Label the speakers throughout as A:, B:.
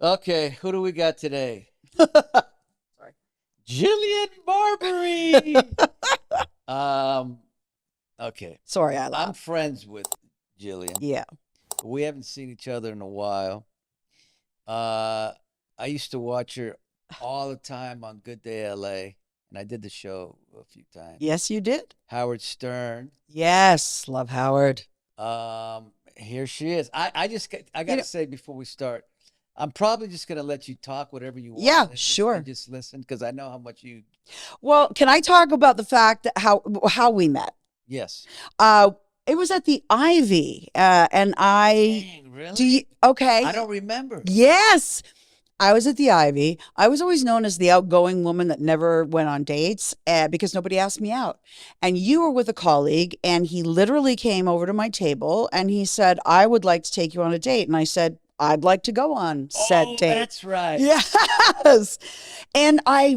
A: Okay, who do we got today?
B: Sorry.
A: Jillian Barberie. um, okay.
B: Sorry, I
A: I'm
B: laughed.
A: friends with Jillian.
B: Yeah.
A: We haven't seen each other in a while. Uh, I used to watch her all the time on Good Day LA, and I did the show a few times.
B: Yes, you did.
A: Howard Stern.
B: Yes, love Howard.
A: Here she is. I
B: You
A: gotta
B: know,
A: say before we start, I'm probably just gonna let you talk whatever you want
B: yeah,
A: and
B: sure.
A: just listen because I know how much you.
B: Well, can I talk about the fact that how we met?
A: Yes.
B: Uh, it was at the Ivy, and I
A: Dang,
B: do you
A: really? I
B: okay?
A: don't remember.
B: Yes, I was at the Ivy. I was always known as the outgoing woman that never went on dates because nobody asked me out. And you were with a colleague, and he literally came over to my table and he said, I would like to take you on a date. And I said, I'd like to go on said
A: Oh,
B: date.
A: that's right.
B: Yes. And I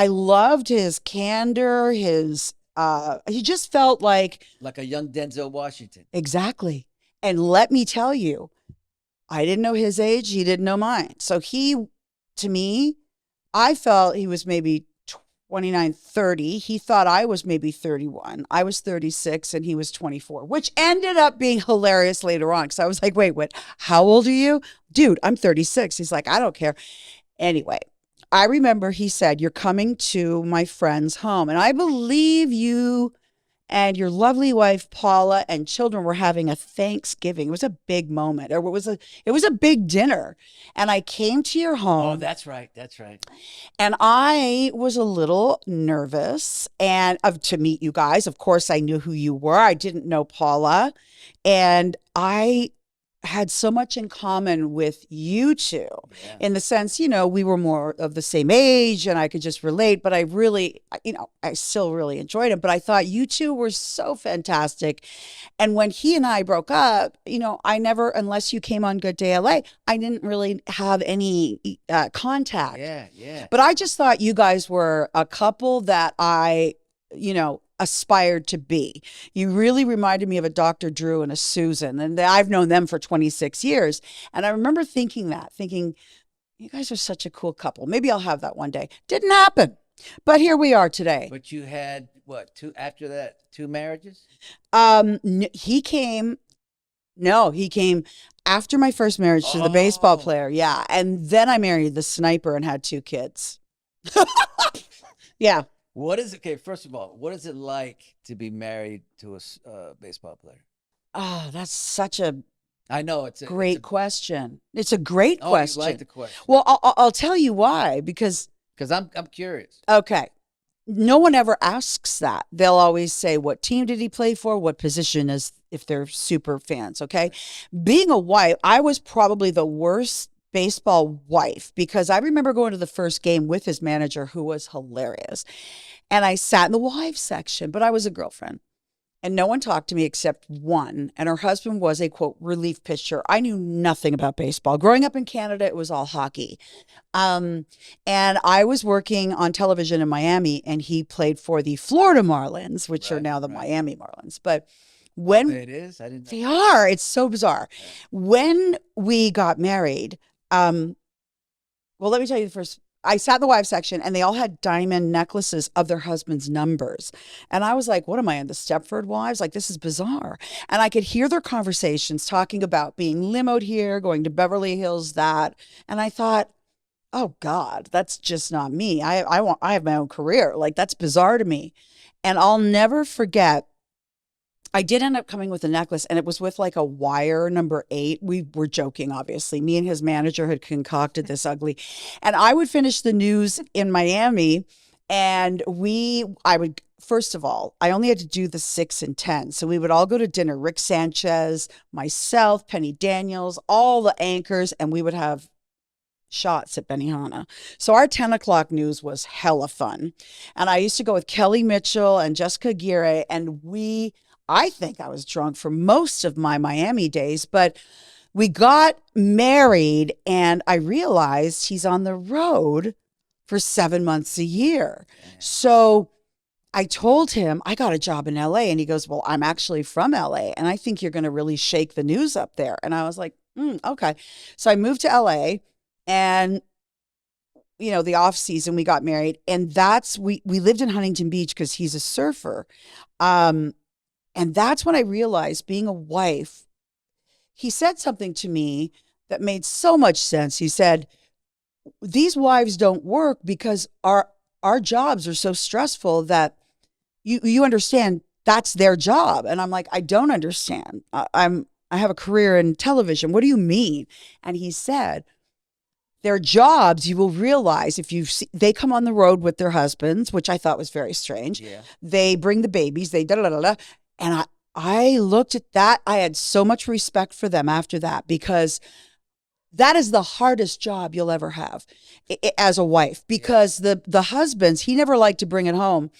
B: loved his candor, he just felt like
A: Like a young Denzel Washington.
B: exactly. And let me tell you, I didn't know his age. He didn't know mine. So to me, I felt he was maybe 29, 30. He thought I was maybe 31. I was 36 and he was 24, which ended up being hilarious later on. Cause I was like, wait, what? How old are you? Dude, I'm 36. He's like, I don't care. Anyway, I remember he said, you're coming to my friend's home. And I believe you and your lovely wife Paula and children were having a Thanksgiving. It was a big moment, or it was a big dinner. And I came to your
A: Oh,
B: home,
A: that's right. That's right.
B: and I was a little nervous and of to meet you guys. Of course, I knew who you were. I didn't know Paula, and I had so much in common with you two
A: Yeah.
B: in the sense, we were more of the same age and I could just relate, but I really, I still really enjoyed him. But I thought you two were so fantastic. And when he and I broke up, I never, unless you came on Good Day LA, I didn't really have any contact.
A: Yeah. Yeah.
B: But I just thought you guys were a couple that aspired to be. You really reminded me of a Dr. Drew and a Susan, and I've known them for 26 years. And I remember thinking, you guys are such a cool couple. Maybe I'll have that one day. Didn't happen. But here we are today.
A: But you had what, two after that, two marriages?
B: He came, no, he came after my first marriage to the baseball
A: Oh.
B: player. Yeah. And then I married the sniper and had two kids. Yeah.
A: What is it? Okay, first of all, what is it like to be married to a baseball player?
B: Oh, that's such a
A: I know it's a.
B: great question. It's a great
A: Oh, you like
B: question.
A: the question
B: Well, I'll tell you why, because,
A: because I'm curious.
B: okay, no one ever asks that. They'll always say, what team did he play for? What position is, if they're super fans, okay? Being a wife, I was probably the worst baseball wife because I remember going to the first game with his manager who was hilarious. And I sat in the wives section, but I was a girlfriend. And no one talked to me except one. And her husband was a quote relief pitcher. I knew nothing about baseball. Growing up in Canada, it was all hockey. Um, and I was working on television in Miami, and he played for the Florida Marlins, which are
A: Right,
B: now the
A: right.
B: Miami Marlins. But
A: Oh,
B: when
A: it is. I didn't know.
B: they are, it's so bizarre.
A: Yeah.
B: When we got married, well, let me tell you the first. I sat in the wives section and they all had diamond necklaces of their husband's numbers. And I was like, what am I in the Stepford Wives? Like, this is bizarre. And I could hear their conversations talking about being limoed here, going to Beverly Hills, that. And I thought, oh God, that's just not me. I have my own career. Like, that's bizarre to me. And I'll never forget I did end up coming with a necklace and it was with like a wire number 8. We were joking, obviously. Me and his manager had concocted this ugly. And I would finish the news in Miami and I would, first of all, I only had to do the 6 and 10. So we would all go to dinner, Rick Sanchez, myself, Penny Daniels, all the anchors, and we would have shots at Benihana. So our 10 o'clock news was hella fun. And I used to go with Kelly Mitchell and Jessica Aguirre, and I think I was drunk for most of my Miami days, but we got married and I realized he's on the road for 7 months a year.
A: Yeah.
B: So I told him I got a job in LA and he goes, well, I'm actually from LA and I think you're going to really shake the news up there. And I was like, Okay. So I moved to LA, and the off season we got married, and we lived in Huntington Beach because he's a surfer. Um, and that's when I realized, being a wife, he said something to me that made so much sense. He said, these wives don't work because our jobs are so stressful that you understand that's their job. And I'm like, I don't understand. I have a career in television. What do you mean? And he said, their jobs, you will realize if they come on the road with their husbands, which I thought was very strange.
A: Yeah.
B: They bring the babies, they da da da da. And I looked at that. I had so much respect for them after that, because that is the hardest job you'll ever have as a wife, because the husbands, he never liked to bring it home,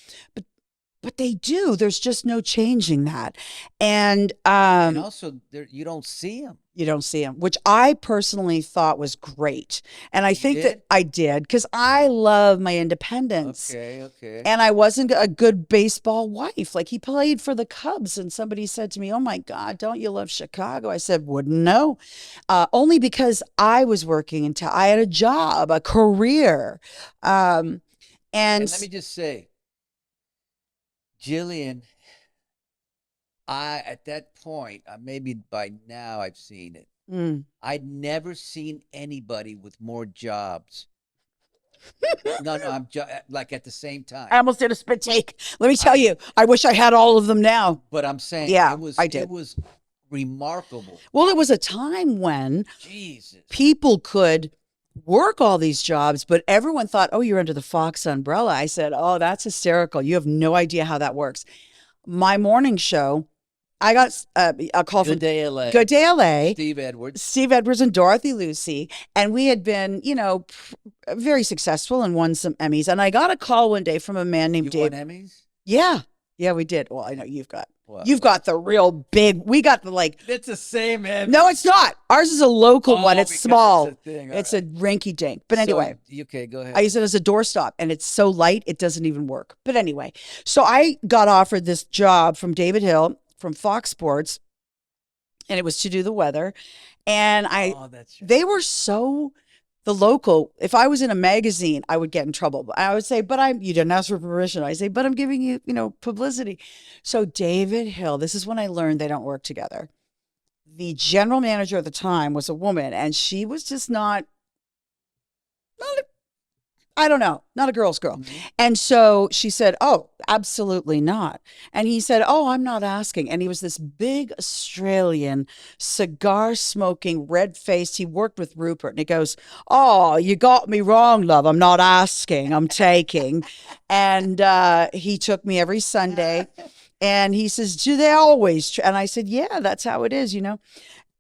B: but they do. There's just no changing that. And
A: also, you don't see them.
B: You don't see them, which I personally thought was great. And I think that I did, because I love my independence.
A: Okay.
B: And I wasn't a good baseball wife. Like, he played for the Cubs, and somebody said to me, oh my God, don't you love Chicago? I said, wouldn't know. Only because I was working until I had a job, a career. And
A: let me just say, Jillian, at that point, maybe by now I've seen it. I'd never seen anybody with more jobs. No, I'm like at the same time.
B: I almost did a spit take. Let me tell you, I wish I had all of them now.
A: But I'm saying,
B: I did.
A: It was remarkable.
B: Well, it was a time when people could work all these jobs, but everyone thought, oh, you're under the Fox umbrella. I said, oh, that's hysterical. You have no idea how that works. My morning show, I got a call from
A: Good Day LA.
B: Good Day LA.
A: Steve
B: Edwards and Dorothy Lucy. And we had been, very successful and won some Emmys. And I got a call one day from a man named Dave.
A: Won Emmys?
B: Yeah. Yeah, we did. Well, I know you've got. You've got the real big. We got the
A: It's the same Emmy.
B: No, it's not. Ours is a local one. It's small.
A: It's
B: a rinky dink. But anyway.
A: Okay, go ahead.
B: I use it as a doorstop, and it's so light it doesn't even work. But anyway, so I got offered this job from David Hill from Fox Sports, and it was to do the weather. And they were so. The local, if I was in a magazine, I would get in trouble. I would say, you didn't ask for permission. I say, but I'm giving you, publicity. So David Hill, this is when I learned they don't work together. The general manager at the time was a woman, and she was just not a girl's girl. Mm-hmm. And so she said, oh, absolutely not. And he said, oh, I'm not asking. And he was this big Australian, cigar smoking, red faced. He worked with Rupert, and he goes, oh, you got me wrong, love. I'm not asking, I'm taking. And he took me every Sunday, and he says, do they always? And I said, yeah, that's how it is,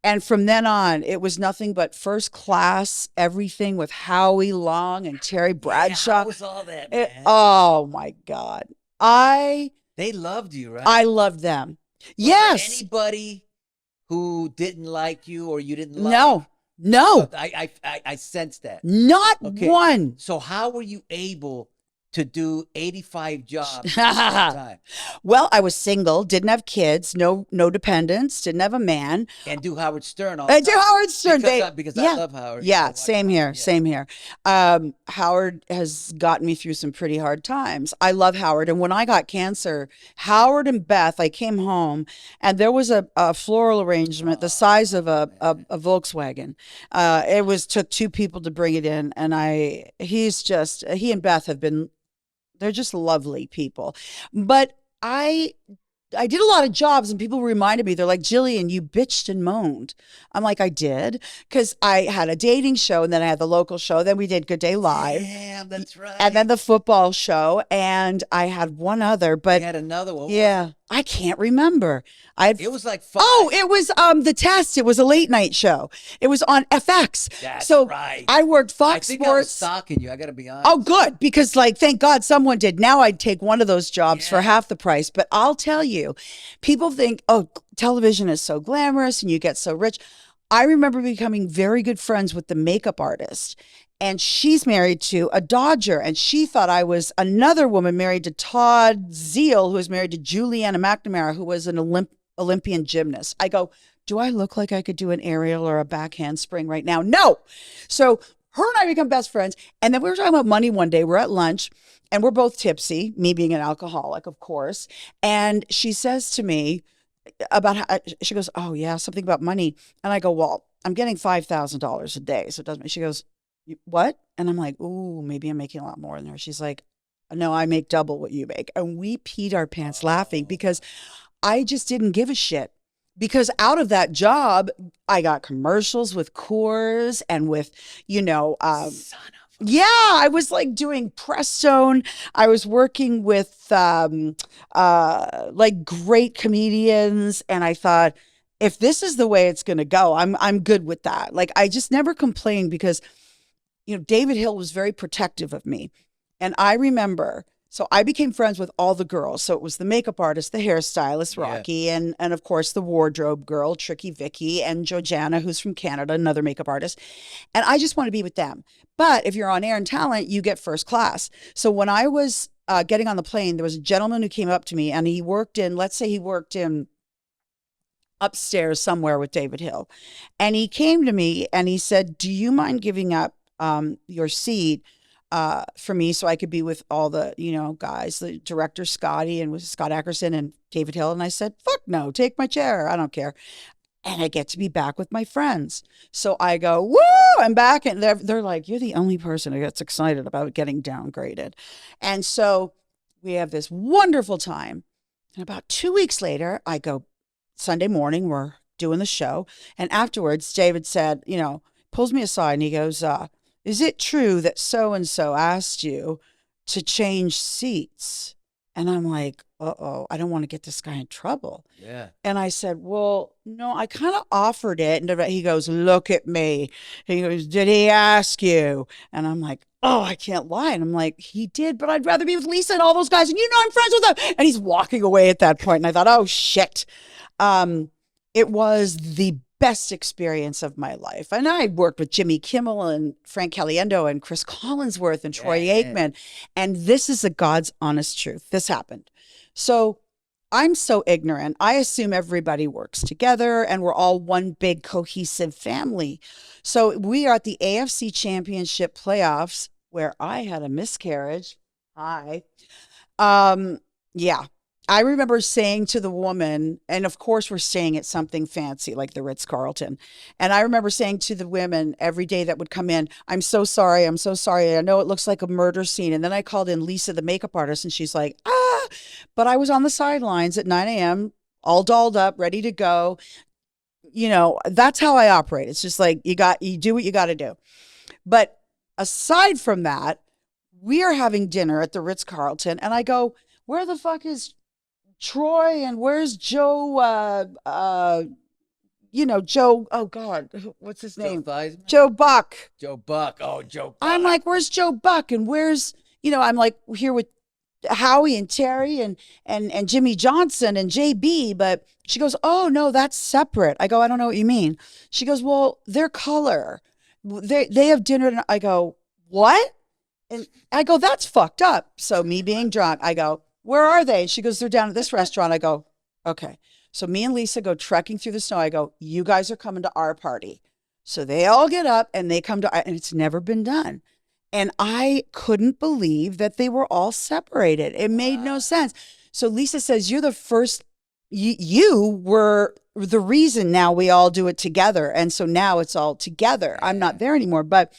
B: And from then on, it was nothing but first class, everything with Howie Long and Terry Bradshaw.
A: How was all that, man?
B: Oh, my God.
A: They loved you, right?
B: I loved them. Yes.
A: Anybody who didn't like you or you didn't like?
B: No.
A: I sensed that.
B: Not one.
A: So how were you able to do 85 jobs at the same time?
B: Well, I was single, didn't have kids, no dependents, didn't have a man.
A: And do Howard Stern all the time.
B: Do Howard Stern.
A: Because I love Howard.
B: Yeah, same here. Howard has gotten me through some pretty hard times. I love Howard. And when I got cancer, Howard and Beth, I came home, and there was a floral arrangement the size of a Volkswagen. It took two people to bring it in. And he and Beth have been, they're just lovely people. But I did a lot of jobs, and people reminded me, they're like, Jillian, you bitched and moaned. I'm like, I did, because I had a dating show, and then I had the local show. Then we did Good Day Live.
A: Yeah, that's right.
B: And then the football show, and I had one other, but
A: you had another one.
B: Yeah, I can't remember.
A: It was like 5.
B: Oh, it was The Test. It was a late night show. It was on FX.
A: That's right.
B: I worked Fox
A: Sports.
B: I
A: was stalking you. I got to be honest.
B: Oh, good, because thank God someone did. Now I'd take one of those jobs for half the price. But I'll tell you, people think, oh, television is so glamorous and you get so rich. I remember becoming very good friends with the makeup artist. And she's married to a Dodger. And she thought I was another woman married to Todd Zeal, who was married to Juliana McNamara, who was an Olympian gymnast. I go, do I look like I could do an aerial or a back handspring right now? No. So her and I become best friends. And then we were talking about money one day. We're at lunch and we're both tipsy, me being an alcoholic, of course. And she says to me about how, she goes, oh, yeah, something about money. And I go, well, I'm getting $5,000 a day. So it doesn't, she goes, what? And I'm like, ooh, maybe I'm making a lot more than her. She's like, no, I make double what you make. And we peed our pants laughing because I just didn't give a shit. Because out of that job, I got commercials with Coors and with,
A: Son of
B: yeah, I was like doing Prestone. I was working with like great comedians, and I thought, if this is the way it's going to go, I'm good with that. Like I just never complained because David Hill was very protective of me. And I remember, so I became friends with all the girls. So it was the makeup artist, the hairstylist,
A: Yeah.
B: Rocky, and of course the wardrobe girl, Tricky Vicky, and Georgiana, who's from Canada, another makeup artist. And I just want to be with them. But if you're on air and talent, you get first class. So when I was getting on the plane, there was a gentleman who came up to me and he worked in, let's say he worked in upstairs somewhere with David Hill. And he came to me and he said, do you mind giving up your seat for me so I could be with all the, guys, the director Scotty and with Scott Ackerson and David Hill? And I said, fuck no, take my chair. I don't care. And I get to be back with my friends. So I go, woo, I'm back. And they're like, you're the only person who gets excited about getting downgraded. And so we have this wonderful time. And about 2 weeks later, I go, Sunday morning, we're doing the show. And afterwards, David said, pulls me aside and he goes, is it true that so-and-so asked you to change seats? And I'm like, uh-oh, I don't want to get this guy in trouble.
A: Yeah.
B: And I said, well, no, I kind of offered it. And he goes, look at me. He goes, did he ask you? And I'm like, oh, I can't lie. And I'm like, he did, but I'd rather be with Lisa and all those guys. And I'm friends with them. And he's walking away at that point. And I thought, oh, shit. It was the best experience of my life. And I worked with Jimmy Kimmel and Frank Caliendo and Chris Collinsworth and Troy Aikman. And this is the God's honest truth. This happened. So I'm so ignorant. I assume everybody works together and we're all one big cohesive family. So we are at the AFC Championship playoffs where I had a miscarriage. Yeah. I remember saying to the woman, and of course we're staying at something fancy like the Ritz-Carlton. And I remember saying to the women every day that would come in, I'm so sorry. I'm so sorry. I know it looks like a murder scene. And then I called in Lisa, the makeup artist, and she's like, but I was on the sidelines at 9 a.m., all dolled up, ready to go. That's how I operate. It's just like, you do what you got to do. But aside from that, we are having dinner at the Ritz-Carlton. And I go, where the fuck is Troy and where's Joe, Joe, oh God, what's his name? Joe Buck.
A: Joe Buck. Oh, Joe Buck.
B: I'm like, where's Joe Buck? And where's, I'm like here with Howie and Terry and Jimmy Johnson and JB. But she goes, oh no, that's separate. I go, I don't know what you mean. She goes, well, their color. They have dinner. And I go, what? And I go, that's fucked up. So me being drunk, I go, where are they? And she goes, they're down at this restaurant. I go, okay. So me and Lisa go trekking through the snow. I go, you guys are coming to our party. So they all get up and they come to, and it's never been done. And I couldn't believe that they were all separated. It made no sense. So Lisa says, you're the first, you were the reason now we all do it together. And so now it's all together. I'm not there anymore, but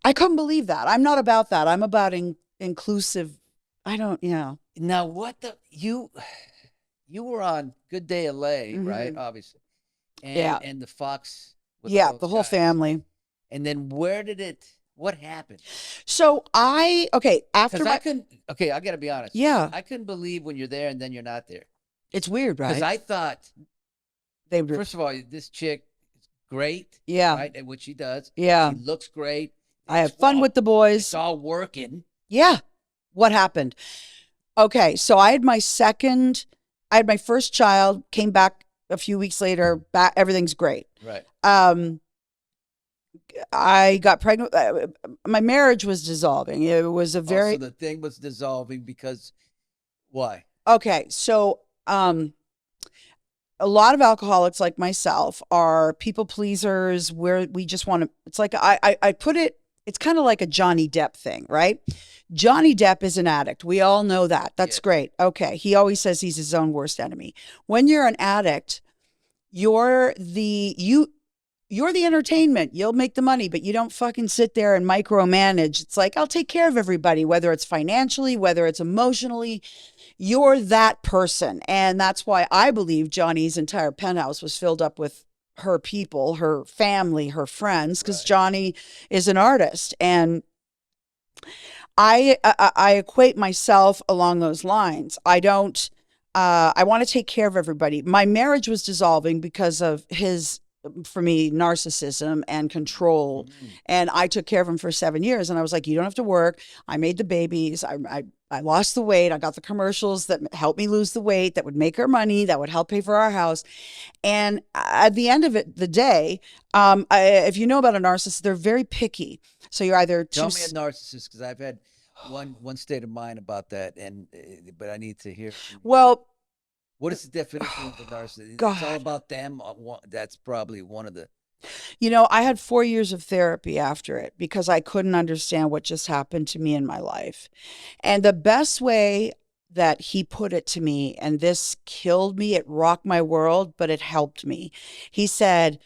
B: I couldn't believe that. I'm not about that. I'm about inclusive. I don't,
A: Now, you were on Good Day LA, right? Obviously. And the Fox.
B: The whole family.
A: And then what happened?
B: So after
A: I got to be honest.
B: Yeah.
A: I couldn't believe when you're there and then you're not there.
B: It's weird, right?
A: Because I thought, first of all, this chick is great.
B: Yeah.
A: Right? At what she does.
B: Yeah.
A: She looks great.
B: I have fun with the boys.
A: It's all working.
B: Yeah. What happened? Okay. So I had my first child, came back a few weeks later, everything's great.
A: Right.
B: I got pregnant. My marriage was dissolving. It was a very.
A: So the thing was dissolving because why?
B: Okay. So, a lot of alcoholics like myself are people pleasers where we just want to, it's like, I put it, it's kind of like a Johnny Depp thing, right? Johnny Depp is an addict. We all know that. That's
A: Yes.
B: great. Okay. He always says he's his own worst enemy. When you're an addict, you're the, you're the entertainment. You'll make the money, but you don't fucking sit there and micromanage. It's like, I'll take care of everybody, whether it's financially, whether it's emotionally. You're that person. And that's why I believe Johnny's entire penthouse was filled up with her people, her family, her friends, because
A: Right.
B: Johnny is an artist. And I equate myself along those lines. I don't, I want to take care of everybody. My marriage was dissolving because of his, for me, narcissism and control. And I took care of him for 7 years. And I was like, you don't have to work. I made the babies. I lost the weight. I got the commercials that helped me lose the weight, that would make her money, that would help pay for our house. And at the end of it, the day, if you know about a narcissist, they're very picky. So you're either
A: Tell
B: too,
A: me a narcissist, because I've had one state of mind about that, and but I need to hear from you.
B: well,
A: What is the definition of the narcissist? It's all
B: God.
A: about them. That's probably one of the.
B: You know, I had 4 years of therapy after it because I couldn't understand what just happened to me in my life. And the best way that he put it to me, and this killed me, it rocked my world, but it helped me. He said,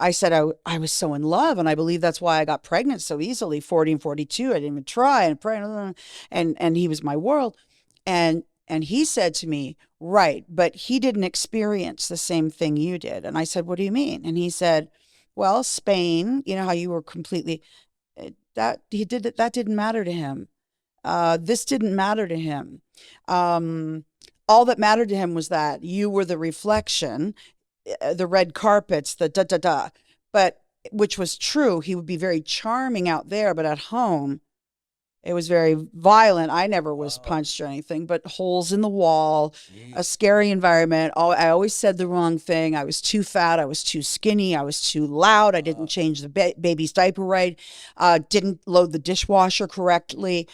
B: I said, I was so in love. And I believe that's why I got pregnant so easily, 40 and 42. I didn't even try and pray. And he was my world. And he said to me, right, but he didn't experience the same thing you did. And I said, what do you mean? And he said, well, Spain, you know how you were completely, that he did it, that didn't matter to him. This didn't matter to him. All that mattered to him was that you were the reflection, the red carpets, the da da da. But which was true. He would be very charming out there, but at home, it was very violent. I never was
A: Oh,
B: punched or anything, but holes in the wall, a
A: jeez.
B: scary environment. Oh, I always said the wrong thing. I was too fat. I was too skinny. I was too loud. I didn't change the baby's diaper right. Didn't load the dishwasher correctly.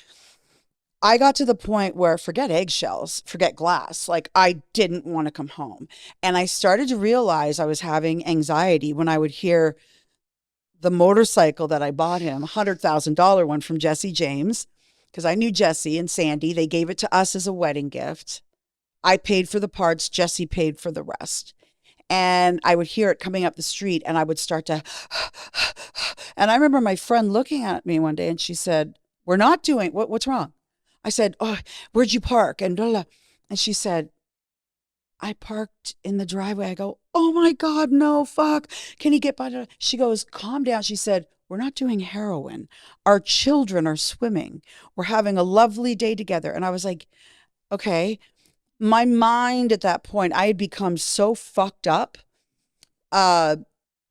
B: I got to the point where forget eggshells, forget glass. Like I didn't want to come home. And I started to realize I was having anxiety when I would hear the motorcycle that I bought him, $100,000 one from Jesse James, because I knew Jesse and Sandy. They gave it to us as a wedding gift. I paid for the parts, Jesse paid for the rest. And I would hear it coming up the street and I would start to, and I remember my friend looking at me one day and she said, we're not doing, what's wrong? I said, oh, where'd you park? And blah, blah. And she said, I parked in the driveway. I go, oh my God, no, fuck. Can he get by? She goes, calm down. She said, we're not doing heroin. Our children are swimming. We're having a lovely day together. And I was like, okay. My mind at that point, I had become so fucked up uh,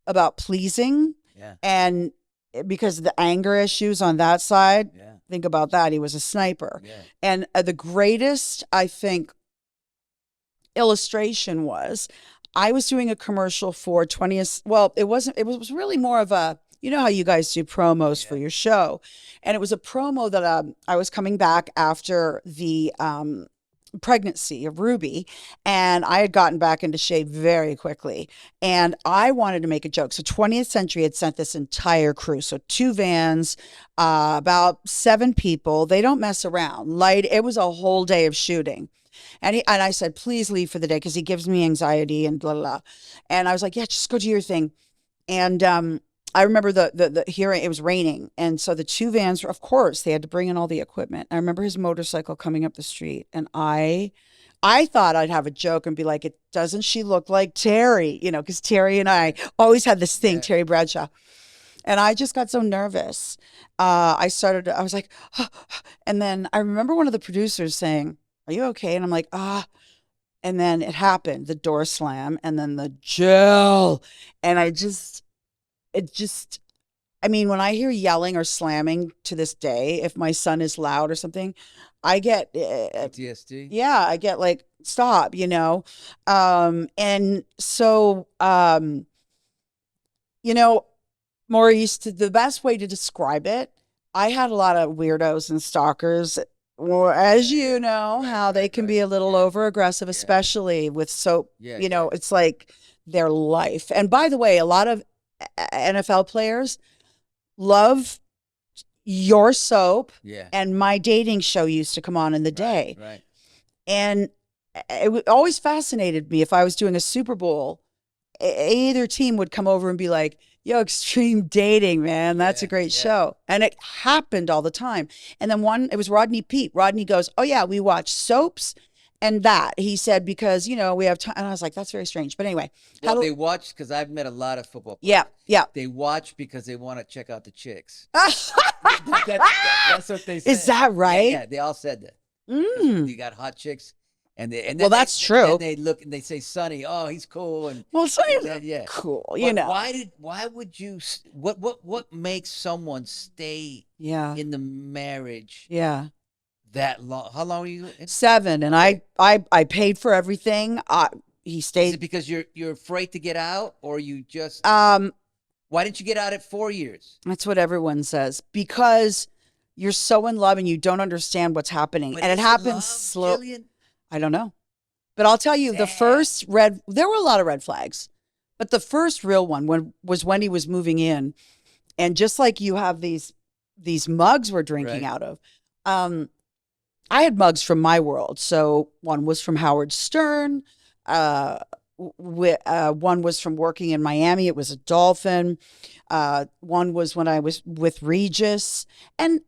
B: about pleasing
A: Yeah.
B: and because of the anger issues on that side.
A: Yeah.
B: Think about that. He was a sniper.
A: Yeah.
B: And the greatest, I think, illustration was I was doing a commercial for 20th. Well, it wasn't, it was really more of a, you know how you guys do promos for
A: Yeah.
B: your show. And it was a promo that I was coming back after the pregnancy of Ruby, and I had gotten back into shape very quickly. And I wanted to make a joke. So 20th Century had sent this entire crew. So 2 vans, about 7 people. They don't mess around. Light, it was a whole day of shooting. And I said, please leave for the day because he gives me anxiety and blah, blah, blah. And I was like, yeah, just go do your thing. And I remember the hearing, it was raining. And so the 2 vans, of course, they had to bring in all the equipment. I remember his motorcycle coming up the street. And I thought I'd have a joke and be like, it doesn't she look like Terry? You know, because Terry and I always had this thing,
A: Yeah.
B: Terry Bradshaw. And I just got so nervous. I was like, and then I remember one of the producers saying, are you okay? And I'm like, ah. And then it happened, the door slam, and then the Jill. And it just, I mean, when I hear yelling or slamming to this day, if my son is loud or something, I get,
A: PTSD.
B: yeah, I get like, stop, you know? And so, you know, Maurice, the best way to describe it, I had a lot of weirdos and stalkers Well, as
A: Yeah,
B: you
A: yeah.
B: know,
A: Right,
B: how they
A: right,
B: can
A: right.
B: be a little
A: Yeah,
B: over aggressive,
A: yeah,
B: especially with soap.
A: yeah,
B: You
A: yeah,
B: know, it's like their life. And by the way, a lot of NFL players love your soap,
A: yeah.
B: and my dating show used to come on in the
A: Right,
B: day.
A: right.
B: And always fascinated me if I was doing a Super Bowl, either team would come over and be like, yo, extreme dating, man. That's a
A: Yeah,
B: great
A: yeah.
B: show. And it happened all the time. And then it was Rodney Pete. Rodney goes, oh, yeah, we watch soaps and that. He said, because, we have time. And I was like, that's very strange. But anyway,
A: Well, they watch because I've met a lot of football
B: yeah,
A: players.
B: yeah.
A: They watch because they want to check out the chicks. That's what they
B: Is
A: said.
B: that
A: Yeah,
B: right?
A: yeah. They all said that because
B: Mm.
A: you got hot chicks, and they and
B: Well,
A: then they
B: that's
A: then
B: true.
A: they look and they say, "Sonny, oh, he's cool,"
B: Well, Sonny's
A: yeah.
B: cool,
A: But why would you? What makes someone stay
B: Yeah,
A: in the marriage
B: yeah.
A: that long? How long are you in?
B: 7, and
A: Okay.
B: I paid for everything. He
A: Is it
B: stayed.
A: because you're afraid to get out, or you just
B: Um,
A: why didn't you get out at 4 years?
B: that's what everyone says, because you're so in love and you don't understand what's happening,
A: But
B: and it
A: is it
B: happens
A: love,
B: slow.
A: Jillian?
B: I don't know, but I'll tell you, the
A: Damn.
B: first there were a lot of red flags, but the first real one when he was moving in, and just like you have these mugs we're drinking
A: Right.
B: out of. I had mugs from my world. So one was from Howard Stern. Uh, one was from working in Miami. It was a dolphin. One was when I was with Regis. And,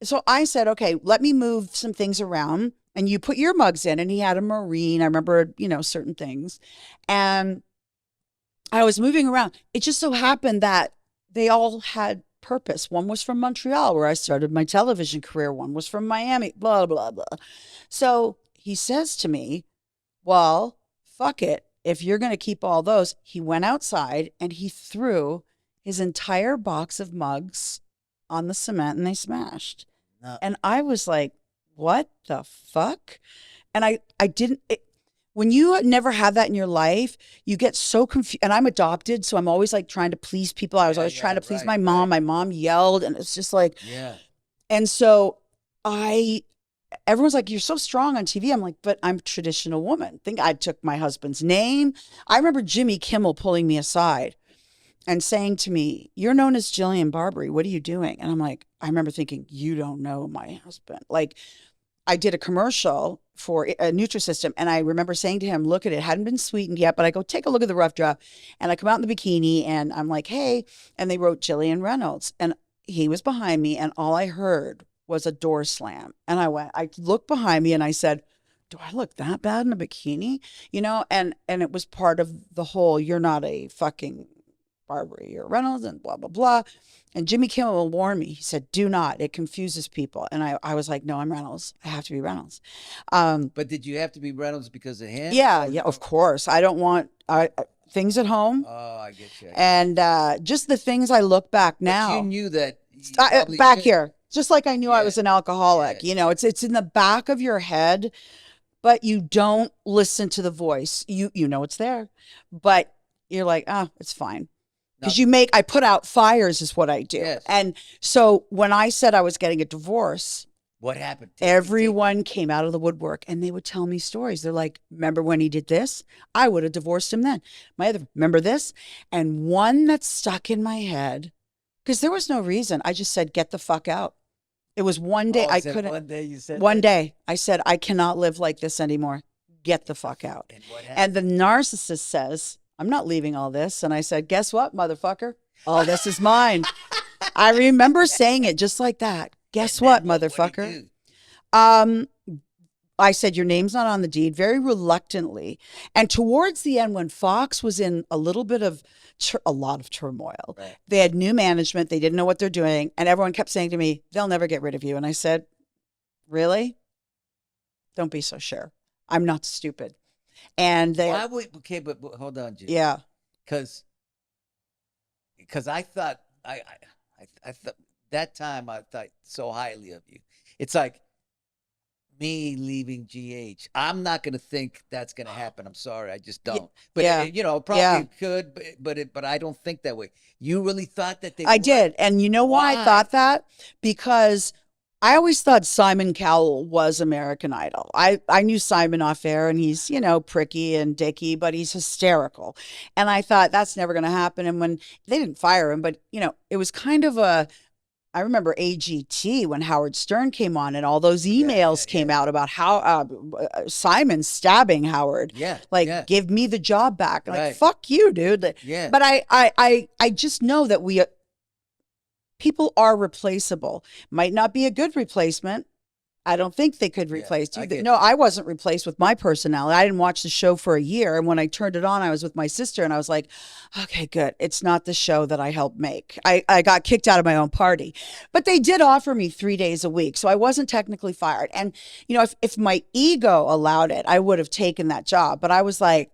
B: so I said, okay, let me move some things around. And you put your mugs in. And he had a marine. I remember, certain things. And I was moving around. It just so happened that they all had purpose. One was from Montreal, where I started my television career. One was from Miami, blah, blah, blah. So he says to me, well, fuck it. If you're going to keep all those, he went outside and he threw his entire box of mugs on the cement and they smashed.
A: No.
B: And I was like, what the fuck? And I didn't, when you never have that in your life, you get so confused. And I'm adopted, so I'm always like trying to please people. I was always trying to please my mom.
A: Right.
B: My mom yelled, and it's just like,
A: Yeah.
B: and so everyone's like, you're so strong on TV. I'm like, but I'm a traditional woman. I think I took my husband's name. I remember Jimmy Kimmel pulling me aside and saying to me, you're known as Jillian Barberie. What are you doing? And I'm like, I remember thinking, you don't know my husband. Like, I did a commercial for a Nutrisystem, and I remember saying to him, look at it, hadn't been sweetened yet, but I go, take a look at the rough draft. And I come out in the bikini and I'm like, hey, and they wrote Jillian Reynolds. And he was behind me, and all I heard was a door slam. And I looked behind me and I said, do I look that bad in a bikini? And it was part of the whole, you're not a fucking Barberie or Reynolds and blah, blah, blah. And Jimmy Kimmel warned me. He said, do not. It confuses people. And I was like, no, I'm Reynolds. I have to be Reynolds.
A: But did you have to be Reynolds because of him?
B: Yeah, of course. I don't want things at home.
A: Oh, I get you.
B: And just the things I look back
A: But
B: now.
A: you knew that
B: Back here. Just like I knew I was an alcoholic.
A: Yeah.
B: It's in the back of your head, but you don't listen to the voice. You know it's there, but you're like, oh, it's fine. Because I put out fires is what I do.
A: Yes.
B: And so when I said I was getting a divorce,
A: What happened?
B: everyone came out of the woodwork and they would tell me stories. They're like, remember when he did this? I would have divorced him then. Remember this? And one that stuck in my head, because there was no reason. I just said, get the fuck out. It was one day I couldn't.
A: One day you said
B: One
A: that?
B: day I said, I cannot live like this anymore. Get the fuck out.
A: And what happened?
B: And the narcissist says, I'm not leaving all this. And I said, guess what, motherfucker? All this is mine. I remember saying it just like that. Guess what, motherfucker? I said, your name's not on the deed, very reluctantly. And towards the end, when Fox was in a little bit of a lot of turmoil,
A: Right.
B: They had new management. They didn't know what they're doing. And everyone kept saying to me, they'll never get rid of you. And I said, really? Don't be so sure. I'm not stupid. And they,
A: Why would, okay, but hold on, Jim.
B: yeah.
A: Because I thought I thought that time I thought so highly of you. It's like me leaving GH. I'm not going to think that's going to happen. I'm sorry, I just don't. But
B: yeah.
A: Probably could, but I don't think that way. You really thought that they
B: I
A: would?
B: did. And you know why I thought that? Because I always thought Simon Cowell was American Idol. I knew Simon off air and he's, pricky and dicky, but he's hysterical. And I thought that's never going to happen. And when they didn't fire him, but, it was kind of I remember AGT when Howard Stern came on and all those
A: Yeah,
B: emails
A: yeah,
B: came
A: yeah.
B: out about how Simon stabbing Howard,
A: Yeah,
B: like,
A: yeah,
B: give me the job back. Like,
A: right.
B: fuck you, dude.
A: Yeah,
B: But I just know that people are replaceable. Might not be a good replacement. I don't think they could
A: yeah.
B: replace you.
A: I get
B: No,
A: you.
B: I wasn't replaced with my personality. I didn't watch the show for a year. And when I turned it on, I was with my sister and I was like, okay, good. It's not the show that I helped make. I got kicked out of my own party. But they did offer me 3 days a week. So I wasn't technically fired. And, if my ego allowed it, I would have taken that job. But I was like,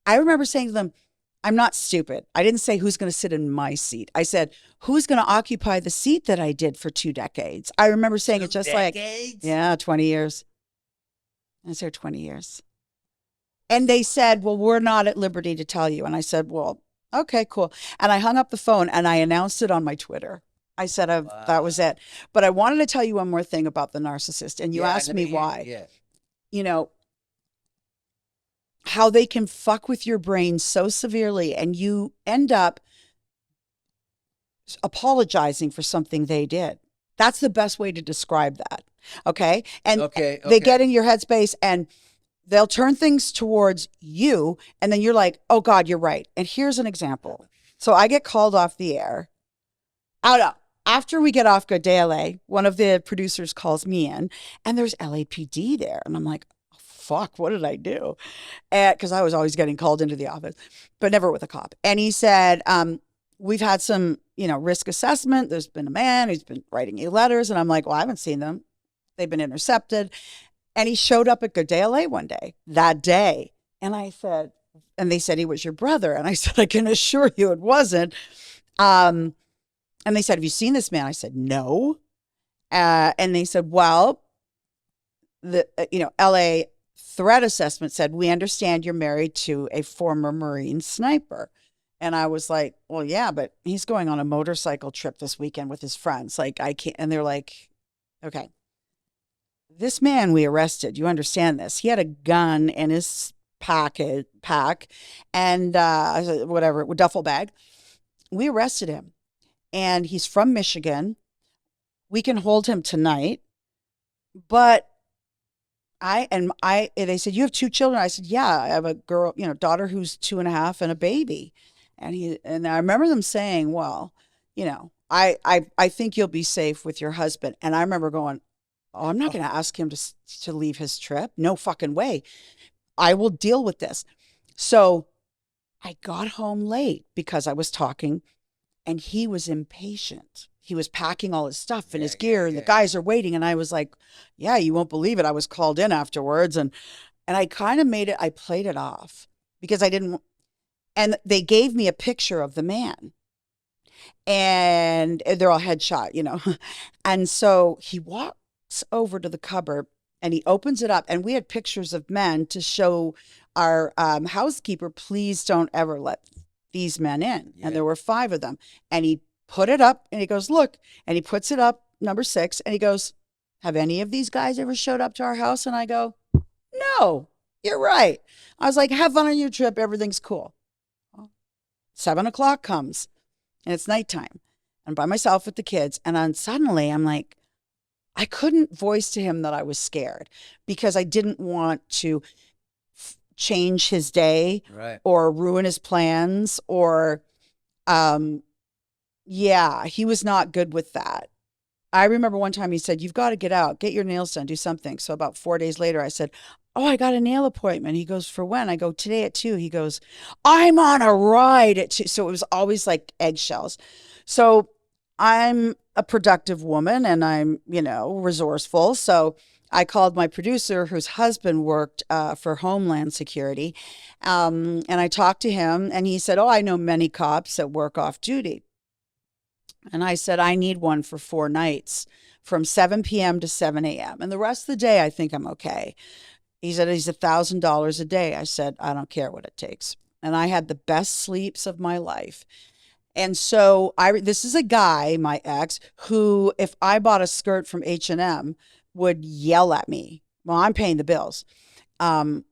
B: I remember saying to them, I'm not stupid. I didn't say who's going to sit in my seat. I said, who's going to occupy the seat that I did for 2 decades? I remember saying it
A: Two
B: just like,
A: decades?
B: yeah, 20 years. I was there 20 years. And they said, well, we're not at liberty to tell you. And I said, well, okay, cool. And I hung up the phone and I announced it on my Twitter. I said, that was
A: Wow.
B: it. But I wanted to tell you one more thing about the narcissist. And you
A: Yeah,
B: asked
A: let
B: me
A: me hear.
B: why.
A: Yeah.
B: You know, how they can fuck with your brain so severely and you end up apologizing for something they did. That's the best way to describe that. Okay. And
A: Okay,
B: they get
A: okay.
B: in your headspace and they'll turn things towards you. And then you're like, oh God, you're right. And here's an example. So I get called off the air. Out after we get off Good Day LA, one of the producers calls me in and there's LAPD there. And I'm like, oh, fuck, what did I do? Because I was always getting called into the office, but never with a cop. And he said, we've had some, risk assessment. There's been a man who's been writing you letters. And I'm like, well, I haven't seen them. They've been intercepted. And he showed up at Good Day LA one day, that day. And I said, and they said he was your brother. And I said, I can assure you it wasn't. And they said, have you seen this man? I said, no. And they said, well, the, LA threat assessment said, we understand you're married to a former Marine sniper. And I was like, well, yeah, but he's going on a motorcycle trip this weekend with his friends. Like, I can't. And they're like, okay, this man we arrested, you understand this? He had a gun in his pack and whatever, duffel bag. We arrested him and he's from Michigan. We can hold him tonight, but they said, you have 2 children. I said, yeah, I have a girl, daughter who's 2.5 and a baby. And I remember them saying, well, I think you'll be safe with your husband. And I remember going, oh, I'm not going to ask him to leave his trip. No fucking way. I will deal with this. So I got home late because I was talking and he was impatient. He was packing all his stuff and
A: Yeah,
B: his
A: yeah,
B: gear and the
A: yeah.
B: guys are waiting. And I was like, yeah, you won't believe it. I was called in afterwards. And I kind of I played it off because I didn't, and they gave me a picture of the man and they're all headshot. And so he walks over to the cupboard and he opens it up and we had pictures of men to show our housekeeper, please don't ever let these men in. And
A: Yeah.
B: there were 5 of them. And he put it up and he goes, look, and he puts it up, number 6, and he goes, have any of these guys ever showed up to our house? And I go, no, you're right. I was like, have fun on your trip. Everything's cool. 7 o'clock comes and it's nighttime. I'm by myself with the kids. And then suddenly I'm like, I couldn't voice to him that I was scared because I didn't want to change his day
A: Right.
B: or ruin his plans or, yeah, he was not good with that. I remember one time he said, you've got to get out, get your nails done, do something. So about 4 days later, I said, oh, I got a nail appointment. He goes, for when? I go, today at 2. He goes, I'm on a ride at 2. So it was always like eggshells. So I'm a productive woman and I'm, resourceful. So I called my producer whose husband worked for Homeland Security. And I talked to him and he said, oh, I know many cops that work off duty. And I said, I need one for 4 nights from 7 p.m. to 7 a.m. And the rest of the day, I think I'm okay. He said, he's $1,000 a day. I said, I don't care what it takes. And I had the best sleeps of my life. And so this is a guy, my ex, who if I bought a skirt from H&M would yell at me. Well, I'm paying the bills. Um,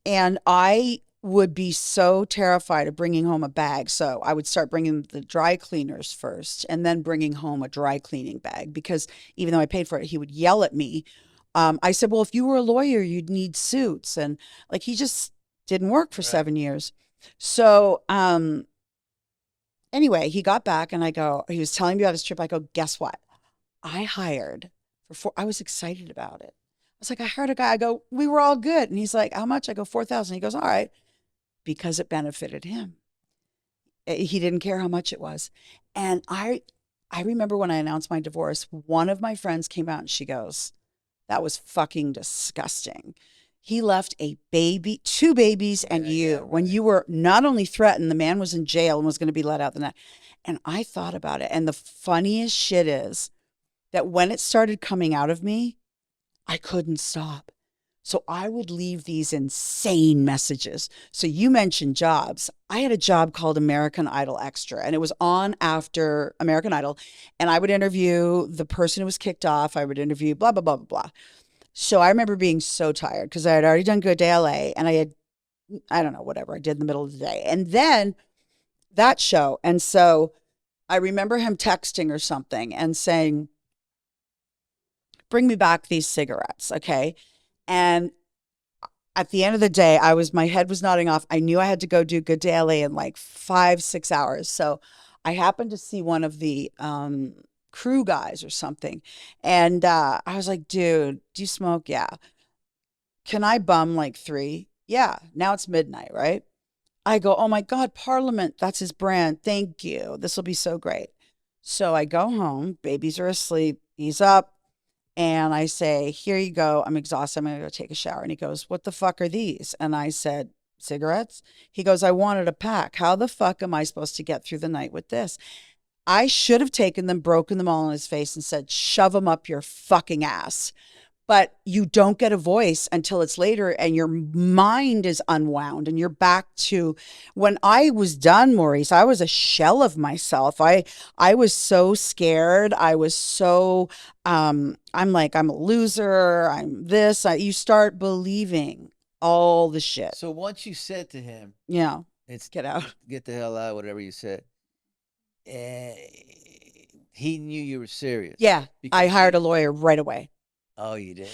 B: and I would be so terrified of bringing home a bag. So I would start bringing the dry cleaners first and then bringing home a dry cleaning bag because even though I paid for it, he would yell at me. I said, well, if you were a lawyer, you'd need suits. And like, he just didn't work for
A: Right.
B: 7 years. So, anyway, he got back and he was telling me about his trip. I go, guess what? I hired I was excited about it. I was like, I hired a guy. I go, we were all good. And he's like, how much? I go, 4,000. He goes, all right, because it benefited him. He didn't care how much it was. And I remember when I announced my divorce, one of my friends came out and she goes, that was fucking disgusting. He left a baby, 2 babies, and you, when you were not only threatened, the man was in jail and was going to be let out the night. And I thought about it. And the funniest shit is that when it started coming out of me, I couldn't stop. So I would leave these insane messages. So you mentioned jobs. I had a job called American Idol Extra, and it was on after American Idol. And I would interview the person who was kicked off. I would interview blah, blah, blah, blah, blah. So I remember being so tired because I had already done Good Day LA and I don't know, whatever I did in the middle of the day. And then that show. And so I remember him texting or something and saying, bring me back these cigarettes. Okay. And at the end of the day, my head was nodding off. I knew I had to go do Good Day LA in like 5-6 hours. So I happened to see one of the crew guys or something. And I was like, dude, do you smoke? Yeah. Can I bum like 3? Yeah. Now it's midnight, right? I go, oh my God, Parliament, that's his brand. Thank you. This will be so great. So I go home, babies are asleep, he's up, and I say, here you go. I'm exhausted. I'm going to go take a shower. And he goes, what the fuck are these? And I said, cigarettes? He goes, I wanted a pack. How the fuck am I supposed to get through the night with this? I should have taken them, broken them all in his face and said, shove them up your fucking ass. But you don't get a voice until it's later and your mind is unwound and you're back to when I was done, Maurice, I was a shell of myself. I was so scared. I was so, I'm like, I'm a loser. I'm this. You start believing all the shit.
A: So once you said to him,
B: Yeah.
A: it's
B: Get out.
A: get the hell out, whatever you said, he knew you were serious.
B: Yeah.
A: Because
B: I hired a lawyer right away.
A: Oh, you did?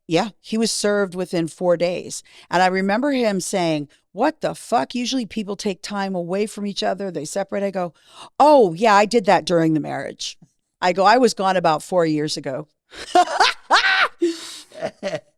B: Yeah, he was served within 4 days. And I remember him saying, what the fuck? Usually people take time away from each other. They separate. I go, oh, yeah, I did that during the marriage. I go, I was gone about 4 years ago.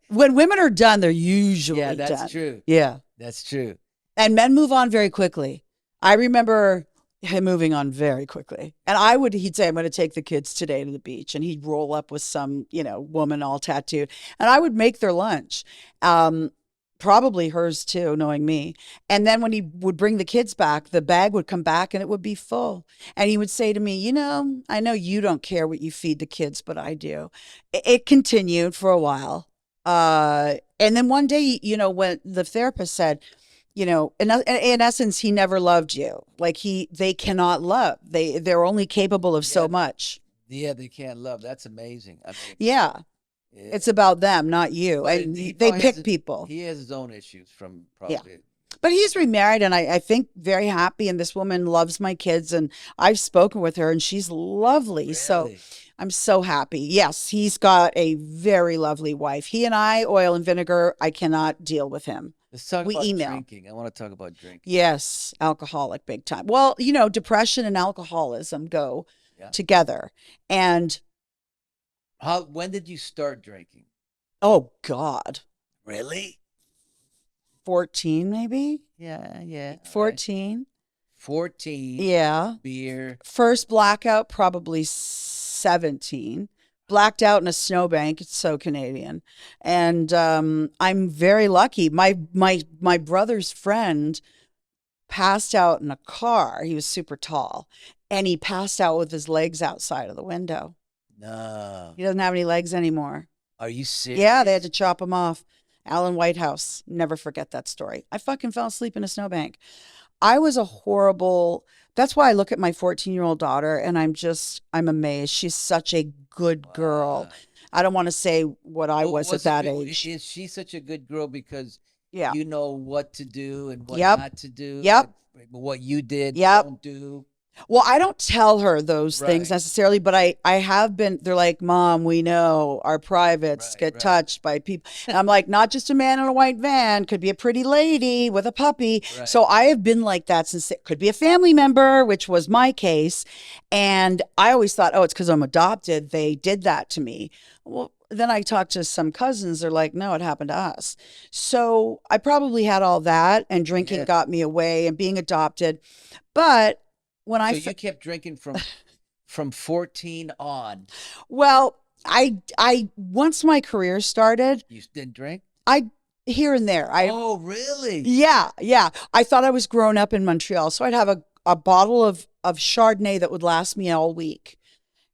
B: When women are done, they're usually
A: Yeah, that's
B: done.
A: true.
B: Yeah.
A: That's true.
B: And men move on very quickly. I remember him moving on very quickly. And he'd say, I'm going to take the kids today to the beach. And he'd roll up with some, woman all tattooed. And I would make their lunch. Probably hers too, knowing me. And then when he would bring the kids back, the bag would come back and it would be full. And he would say to me, I know you don't care what you feed the kids, but I do. It continued for a while. And then one day, when the therapist said, in essence, he never loved you. Like they cannot love. They're only capable of so much.
A: Yeah, they can't love. That's amazing. I mean,
B: yeah. It's about them, not you. And they pick people.
A: He has his own issues from probably.
B: Yeah. But he's remarried and I think very happy. And this woman loves my kids and I've spoken with her and she's lovely.
A: Really?
B: So I'm so happy. Yes, he's got a very lovely wife. He and I, oil and vinegar, I cannot deal with him.
A: Let's talk
B: We
A: about
B: email.
A: drinking. I want to talk about drinking.
B: Yes, alcoholic big time. Well, depression and alcoholism go together. And
A: when did you start drinking?
B: oh God.
A: Really?
B: 14 maybe?
A: Yeah.
B: 14.
A: Right. 14.
B: Yeah.
A: Beer.
B: First blackout probably 17. Blacked out in a snowbank. It's so Canadian. And I'm very lucky. My brother's friend passed out in a car. He was super tall. And he passed out with his legs outside of the window.
A: No.
B: He doesn't have any legs anymore.
A: Are you serious?
B: Yeah, they had to chop him off. Alan Whitehouse. Never forget that story. I fucking fell asleep in a snowbank. I was a horrible, that's why I look at my 14-year-old daughter and I'm amazed. She's such a good girl.
A: Wow.
B: I don't want to say what I was at
A: Was it
B: that age.
A: is she such a good girl because
B: Yeah.
A: you know what to do and what
B: Yep.
A: not to do,
B: Yep.
A: and what you did,
B: Yep.
A: don't do?
B: Well, I don't tell her those things
A: Right,
B: necessarily, but I have been, they're like, Mom, we know our privates
A: right,
B: get
A: right,
B: touched by people. And I'm like, not just a man in a white van, could be a pretty lady with a puppy.
A: right.
B: So I have been like that since it could be a family member, which was my case. And I always thought, oh, it's because I'm adopted. They did that to me. Well, then I talked to some cousins. They're like, no, it happened to us. So I probably had all that, and drinking
A: Yeah.
B: got me away and being adopted. But when
A: So
B: I
A: you kept drinking from 14 on.
B: well, I once my career started,
A: You didn't drink?
B: I here and there.
A: Oh, really?
B: Yeah, yeah. I thought I was grown up in Montreal, so I'd have a bottle of Chardonnay that would last me all week.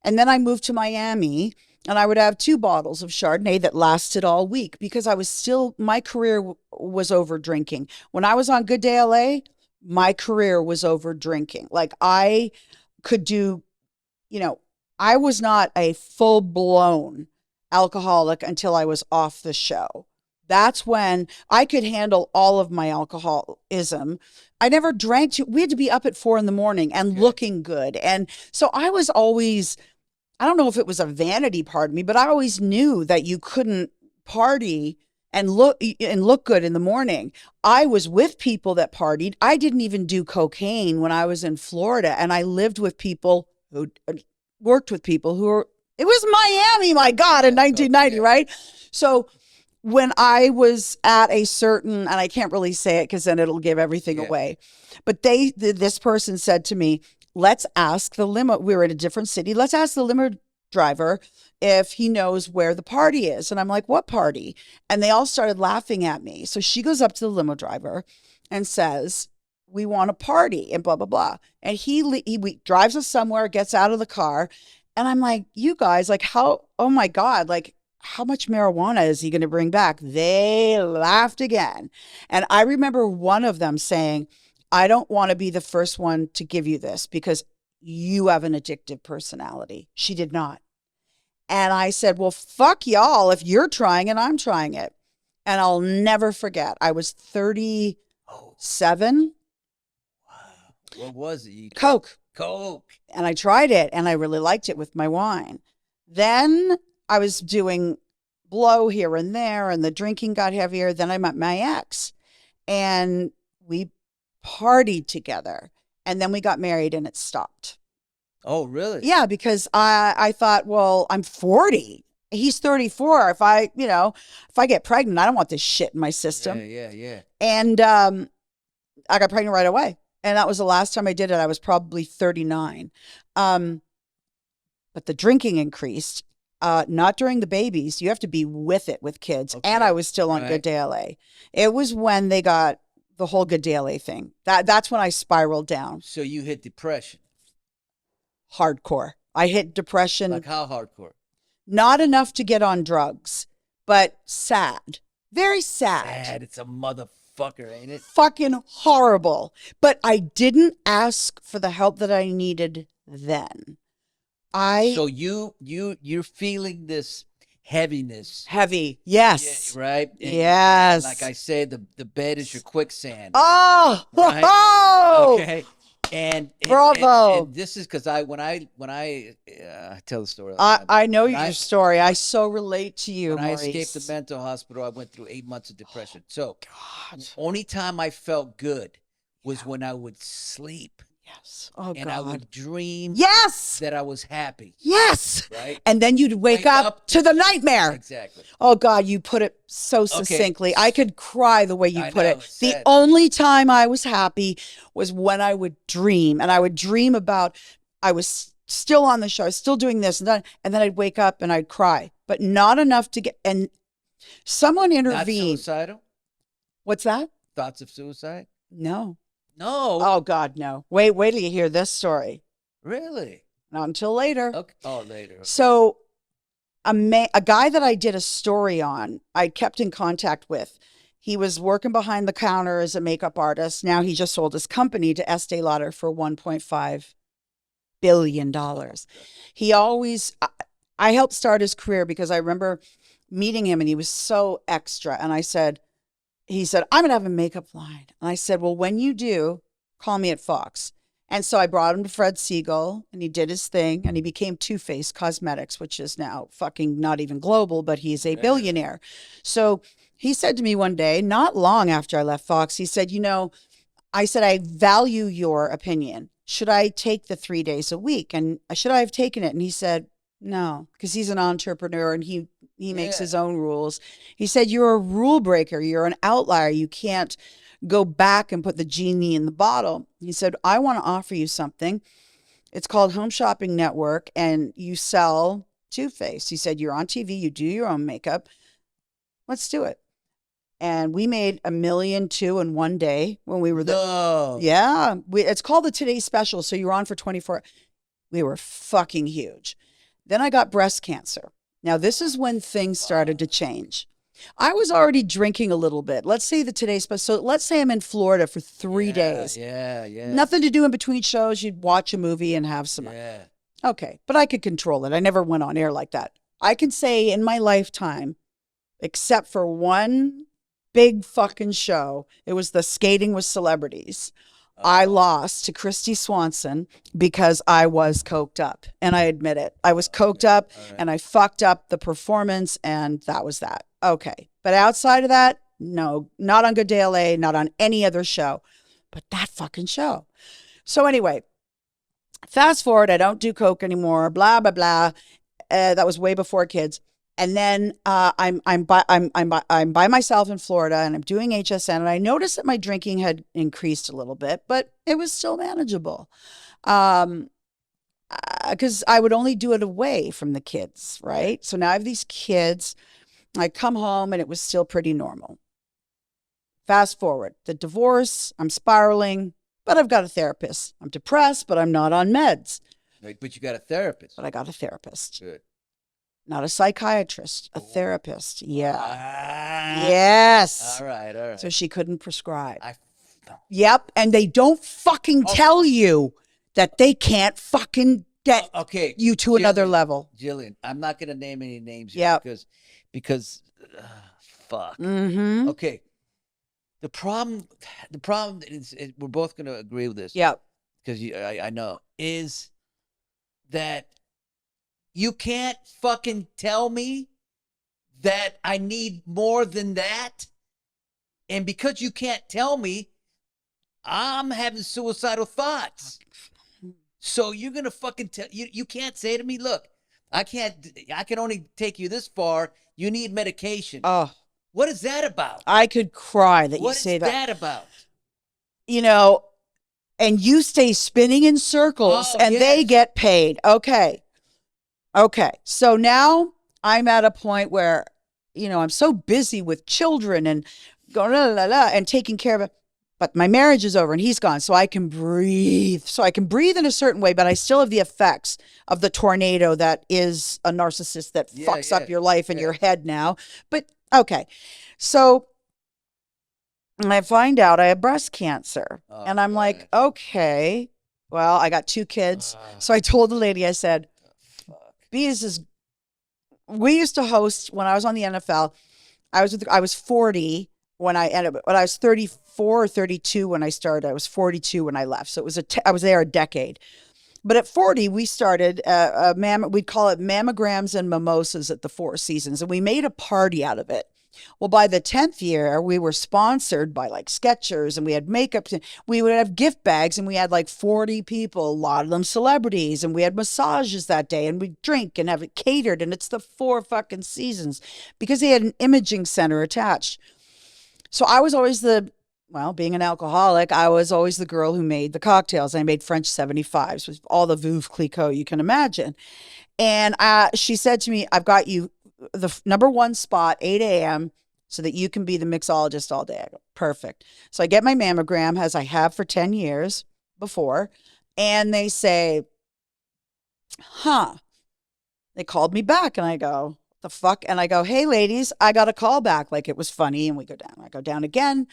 B: And then I moved to Miami and I would have 2 bottles of Chardonnay that lasted all week because I was still, my career was over drinking. When I was on Good Day LA, my career was over drinking. Like I could do, you know, I was not a full blown alcoholic until I was off the show. That's when I could handle all of my alcoholism. I never drank we had to be up at 4 a.m. and
A: Okay.
B: looking good. And so I was always, I don't know if it was a vanity part of me, but I always knew that you couldn't party and look good in the morning. I was with people that partied. I didn't even do cocaine when I was in Florida, and I lived with people who worked with people who were, it was Miami, my God, in
A: Yeah,
B: 1990,
A: yeah.
B: right? So when I was at a certain, and I can't really say it because then it'll give everything
A: Yeah.
B: away, but this person said to me, let's ask the limo. We were in a different city. Let's ask the limo driver if he knows where the party is. And I'm like, what party? And they all started laughing at me. So she goes up to the limo driver and says, we want a party and blah, blah, blah. And he drives us somewhere, gets out of the car. And I'm like, you guys, like how, oh my God, like how much marijuana is he going to bring back? They laughed again. And I remember one of them saying, I don't want to be the first one to give you this because you have an addictive personality. She did not. And I said, well, fuck y'all if you're trying and I'm trying it. And I'll never forget. I was 37.
A: Oh, wow. What was it? You
B: Coke.
A: Coke.
B: And I tried it and I really liked it with my wine. Then I was doing blow here and there and the drinking got heavier. Then I met my ex and we partied together. And then we got married and it stopped.
A: Oh, really?
B: Yeah, because I thought, well, I'm 40. He's 34. If I get pregnant, I don't want this shit in my system.
A: Yeah.
B: And I got pregnant right away. And that was the last time I did it. I was probably 39. But the drinking increased. Not during the babies. You have to be with it with kids.
A: Okay.
B: And I was still on
A: Right.
B: Good Day LA. It was when they got the whole Good Day LA thing. That's when I spiraled down.
A: So you hit depression.
B: Hardcore. I hit depression.
A: Like how hardcore?
B: Not enough to get on drugs, but sad. Very sad.
A: Sad. It's a motherfucker, ain't it?
B: Fucking horrible. But I didn't ask for the help that I needed then.
A: So you're feeling this heaviness.
B: Heavy. Yes.
A: Yeah, right? And
B: Yes.
A: like I said, the bed is your quicksand.
B: Oh,
A: Right?
B: oh,
A: Okay. And
B: Bravo.
A: And this is because when I tell the story all the time.
B: I know
A: When
B: your
A: I-
B: story. I so relate to you,
A: When I
B: Maurice.
A: escaped the mental hospital, I went through 8 months of depression. So
B: God.
A: only time I felt good was when I would sleep
B: Yes. Oh,
A: and I
B: God.
A: would dream
B: Yes.
A: that I was happy.
B: Yes.
A: Right?
B: And then you'd wake up to the nightmare.
A: Exactly.
B: Oh God, you put it so succinctly. I could cry the way you
A: I
B: put
A: know,
B: it.
A: it's
B: The
A: sad.
B: only time I was happy was when I would dream, and I would dream about I was still on the show, I was still doing this and that, and then I'd wake up and I'd cry, but not enough to get. And someone
A: Not
B: intervened.
A: suicidal?
B: What's that?
A: Thoughts of suicide?
B: No.
A: No.
B: Oh God, no. Wait till you hear this story.
A: Really?
B: Not until later.
A: Okay. Oh, later. Okay.
B: So a guy that I did a story on, I kept in contact with, He was working behind the counter as a makeup artist. Now he just sold his company to Estee Lauder for $1.5 billion. He always, I helped start his career because I remember meeting him and he was so extra. And he said, I'm going to have a makeup line. And I said, well, when you do, call me at Fox. And so I brought him to Fred Siegel and he did his thing and he became Too Faced Cosmetics, which is now fucking not even global, but he's a billionaire. So he said to me one day, not long after I left Fox, he said, I said, I value your opinion. Should I take the 3 days a week? And should I have taken it? And he said, no, because he's an entrepreneur and he makes his own rules. He said, you're a rule breaker. You're an outlier. You can't go back and put the genie in the bottle. He said, I want to offer you something. It's called Home Shopping Network and you sell Too Faced. He said, you're on TV. You do your own makeup. Let's do it. And we made $1.2 million in one day when we were there.
A: No.
B: Yeah. It's called the Today Special. So you're on for 24. We were fucking huge. Then I got breast cancer. Now, this is when things started to change. I was already drinking a little bit. Let's say the Today Special. So let's say I'm in Florida for 3 days.
A: Yeah.
B: Nothing to do in between shows. You'd watch a movie and have some.
A: Yeah.
B: Okay. But I could control it. I never went on air like that. I can say in my lifetime, except for one big fucking show, it was the Skating with Celebrities. I lost to Christy Swanson because I was coked up. And I admit it. I was coked up and I fucked up the performance and that was that. Okay. But outside of that, no, not on Good Day LA, not on any other show, but that fucking show. So anyway, fast forward, I don't do coke anymore, blah, blah, blah. That was way before kids. And then I'm by myself in Florida and I'm doing HSN and I noticed that my drinking had increased a little bit, but it was still manageable. Because I would only do it away from the kids, right? So now I have these kids. I come home and it was still pretty normal. Fast forward, the divorce, I'm spiraling, but I've got a therapist. I'm depressed, but I'm not on meds.
A: But you got a therapist.
B: But I got a therapist.
A: Good.
B: Not a psychiatrist, a therapist. Yeah.
A: Ah.
B: Yes.
A: All right.
B: So she couldn't prescribe. Yep. And they don't fucking tell you that they can't fucking get you to another level.
A: Jillian, I'm not going to name any names
B: here
A: because fuck.
B: Mm-hmm.
A: Okay. The problem is we're both going to agree with this.
B: Yep.
A: Because I know is that you can't fucking tell me that I need more than that. And because you can't tell me, I'm having suicidal thoughts. So you're going to fucking tell you can't say to me, look, I can only take you this far. You need medication.
B: Oh,
A: what is that about?
B: I could cry that you say that.
A: What is that about?
B: And you stay spinning in circles and they get paid. Okay. So now I'm at a point where, I'm so busy with children and going and taking care of it. But my marriage is over and he's gone. So I can breathe. In a certain way, but I still have the effects of the tornado that is a narcissist that fucks up your life and your head now. But okay. So I find out I have breast cancer. And I'm like, okay, well, I got 2 kids. So I told the lady, I said, we used to host when I was on the NFL. I was 40 when I ended up, but I was 34 or 32 when I started. I was 42 when I left. So it was I was there a decade. But at 40, we started we'd call it mammograms and mimosas at the Four Seasons, and we made a party out of it. Well, by the 10th year, we were sponsored by like Skechers and we had makeup. We would have gift bags and we had like 40 people, a lot of them celebrities, and we had massages that day and we'd drink and have it catered. And it's the Four fucking Seasons because they had an imaging center attached. So I was always being an alcoholic, I was always the girl who made the cocktails. I made French 75s with all the Veuve Clicquot you can imagine. And she said to me, I've got you the number 1 spot, 8 a.m., so that you can be the mixologist all day. I go, perfect. So I get my mammogram, as I have for 10 years before, and they say, they called me back, and I go, the fuck? And I go, hey, ladies, I got a call back. Like, it was funny. And we go down. I go down again.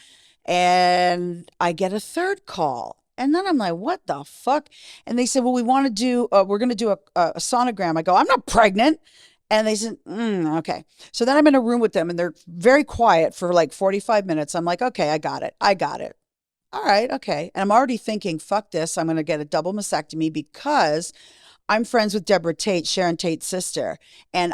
B: And I get a third call. And then I'm like, what the fuck? And they said, well, we want to do, we're going to do a sonogram. I go, I'm not pregnant. And they said, okay. So then I'm in a room with them and they're very quiet for like 45 minutes. I'm like, okay, I got it. I got it. All right, okay. And I'm already thinking, fuck this. I'm going to get a double mastectomy because I'm friends with Deborah Tate, Sharon Tate's sister. And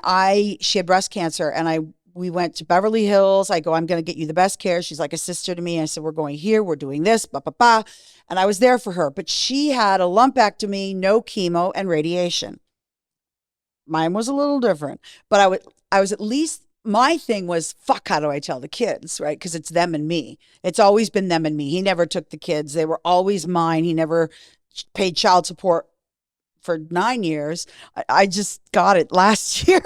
B: she had breast cancer and we went to Beverly Hills. I go, I'm going to get you the best care. She's like a sister to me. I said, we're going here. We're doing this, blah, blah, blah. And I was there for her. But she had a lumpectomy, no chemo, and radiation. Mine was a little different. But I was at least, my thing was, fuck, how do I tell the kids, right? Because it's them and me. It's always been them and me. He never took the kids. They were always mine. He never paid child support for 9 years. I just got it last year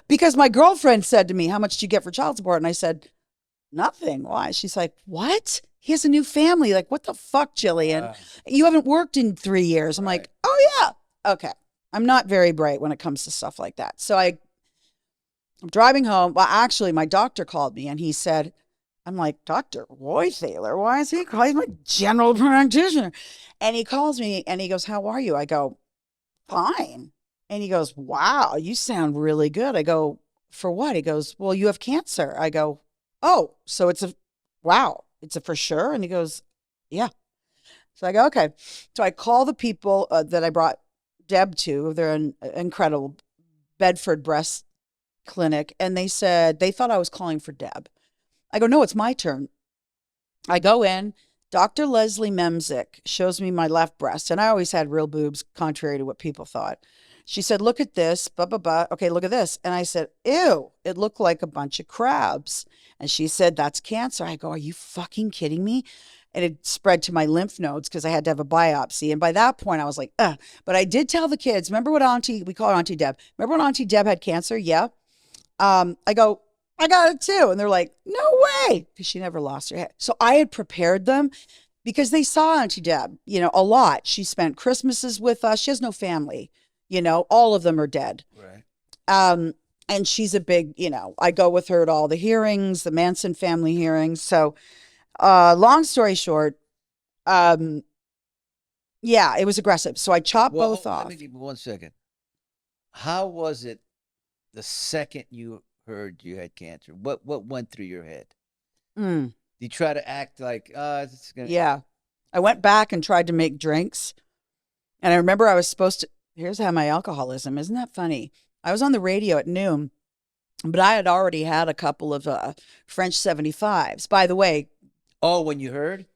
B: because my girlfriend said to me, how much do you get for child support? And I said, nothing. Why? She's like, what? He has a new family. Like, what the fuck, Jillian? You haven't worked in 3 years. I'm like, oh yeah. Okay. I'm not very bright when it comes to stuff like that. So I'm driving home. Well, actually, my doctor called me and he said, I'm like, Dr. Roy Thaler, why is he calling me general practitioner? And he calls me and he goes, how are you? I go, fine. And he goes, wow, you sound really good. I go, for what? He goes, well, you have cancer. I go, oh, so it's a for sure. And he goes, yeah. So I go, okay. So I call the people that I brought Deb to. They're an incredible Bedford breast clinic. And they said, they thought I was calling for Deb. I go, no, it's my turn. I go in. Dr. Leslie Memzik shows me my left breast. And I always had real boobs, contrary to what people thought. She said, look at this, blah, blah, blah. Okay, look at this. And I said, ew, it looked like a bunch of crabs. And she said, that's cancer. I go, are you fucking kidding me? And it spread to my lymph nodes because I had to have a biopsy. And by that point, I was like, ugh. But I did tell the kids, remember what we call her Auntie Deb. Remember when Auntie Deb had cancer? Yeah. I go, I got it too. And they're like, no way. Because she never lost her head. So I had prepared them because they saw Auntie Deb, a lot. She spent Christmases with us. She has no family, all of them are dead.
A: Right.
B: And she's a big, I go with her at all the hearings, the Manson family hearings. So, long story short, yeah, it was aggressive. So I chopped both off.
A: Let me give you 1 second. How was it the second you heard you had cancer? What went through your head? Did you try to act like, it's gonna...
B: Yeah. I went back and tried to make drinks. And I remember I was supposed to, here's how my alcoholism, isn't that funny? I was on the radio at noon, but I had already had a couple of French 75s. By the way.
A: Oh, when you heard?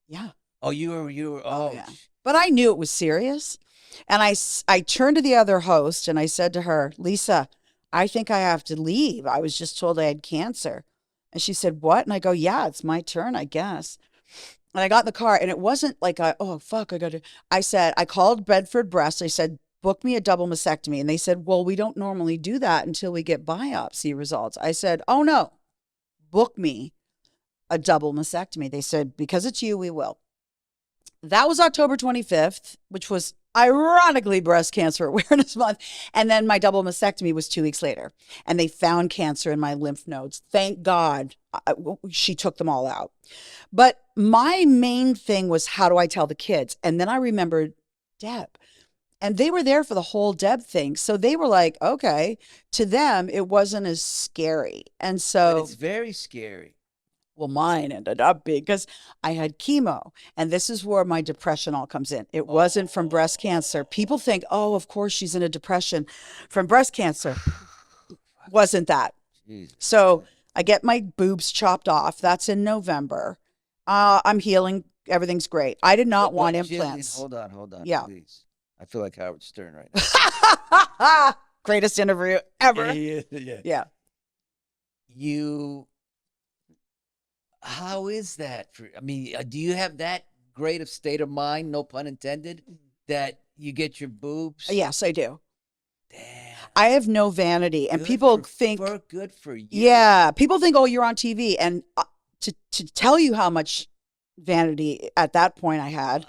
B: Yeah.
A: Oh, you were, oh.
B: Yeah. But I knew it was serious. And I turned to the other host and I said to her, Lisa, I think I have to leave. I was just told I had cancer. And she said, what? And I go, yeah, it's my turn, I guess. And I got in the car and it wasn't like, oh, fuck, I called Bedford Breast. I said, book me a double mastectomy. And they said, well, we don't normally do that until we get biopsy results. I said, oh no, book me a double mastectomy. They said, because it's you, we will. That was October 25th, which was ironically Breast Cancer Awareness Month. And then my double mastectomy was 2 weeks later. And they found cancer in my lymph nodes. Thank God she took them all out. But my main thing was, how do I tell the kids? And then I remembered Deb. And they were there for the whole Deb thing. So they were like, okay. To them, it wasn't as scary. And so...
A: But it's very scary.
B: Well, mine ended up being because I had chemo. And this is where my depression all comes in. It wasn't from breast cancer. People think, oh, of course she's in a depression from breast cancer. Wasn't that.
A: Jesus.
B: So I get my boobs chopped off. That's in November. I'm healing. Everything's great. I did not want implants.
A: Jillian, hold on,
B: yeah.
A: Please. I feel like Howard Stern right now.
B: Greatest interview ever.
A: Yeah. How is that? Do you have that great of state of mind, no pun intended, that you get your boobs?
B: Yes, I do.
A: Damn.
B: I have no vanity. And people think...
A: Good for you.
B: Yeah. People think, oh, you're on TV. And to tell you how much vanity at that point I had,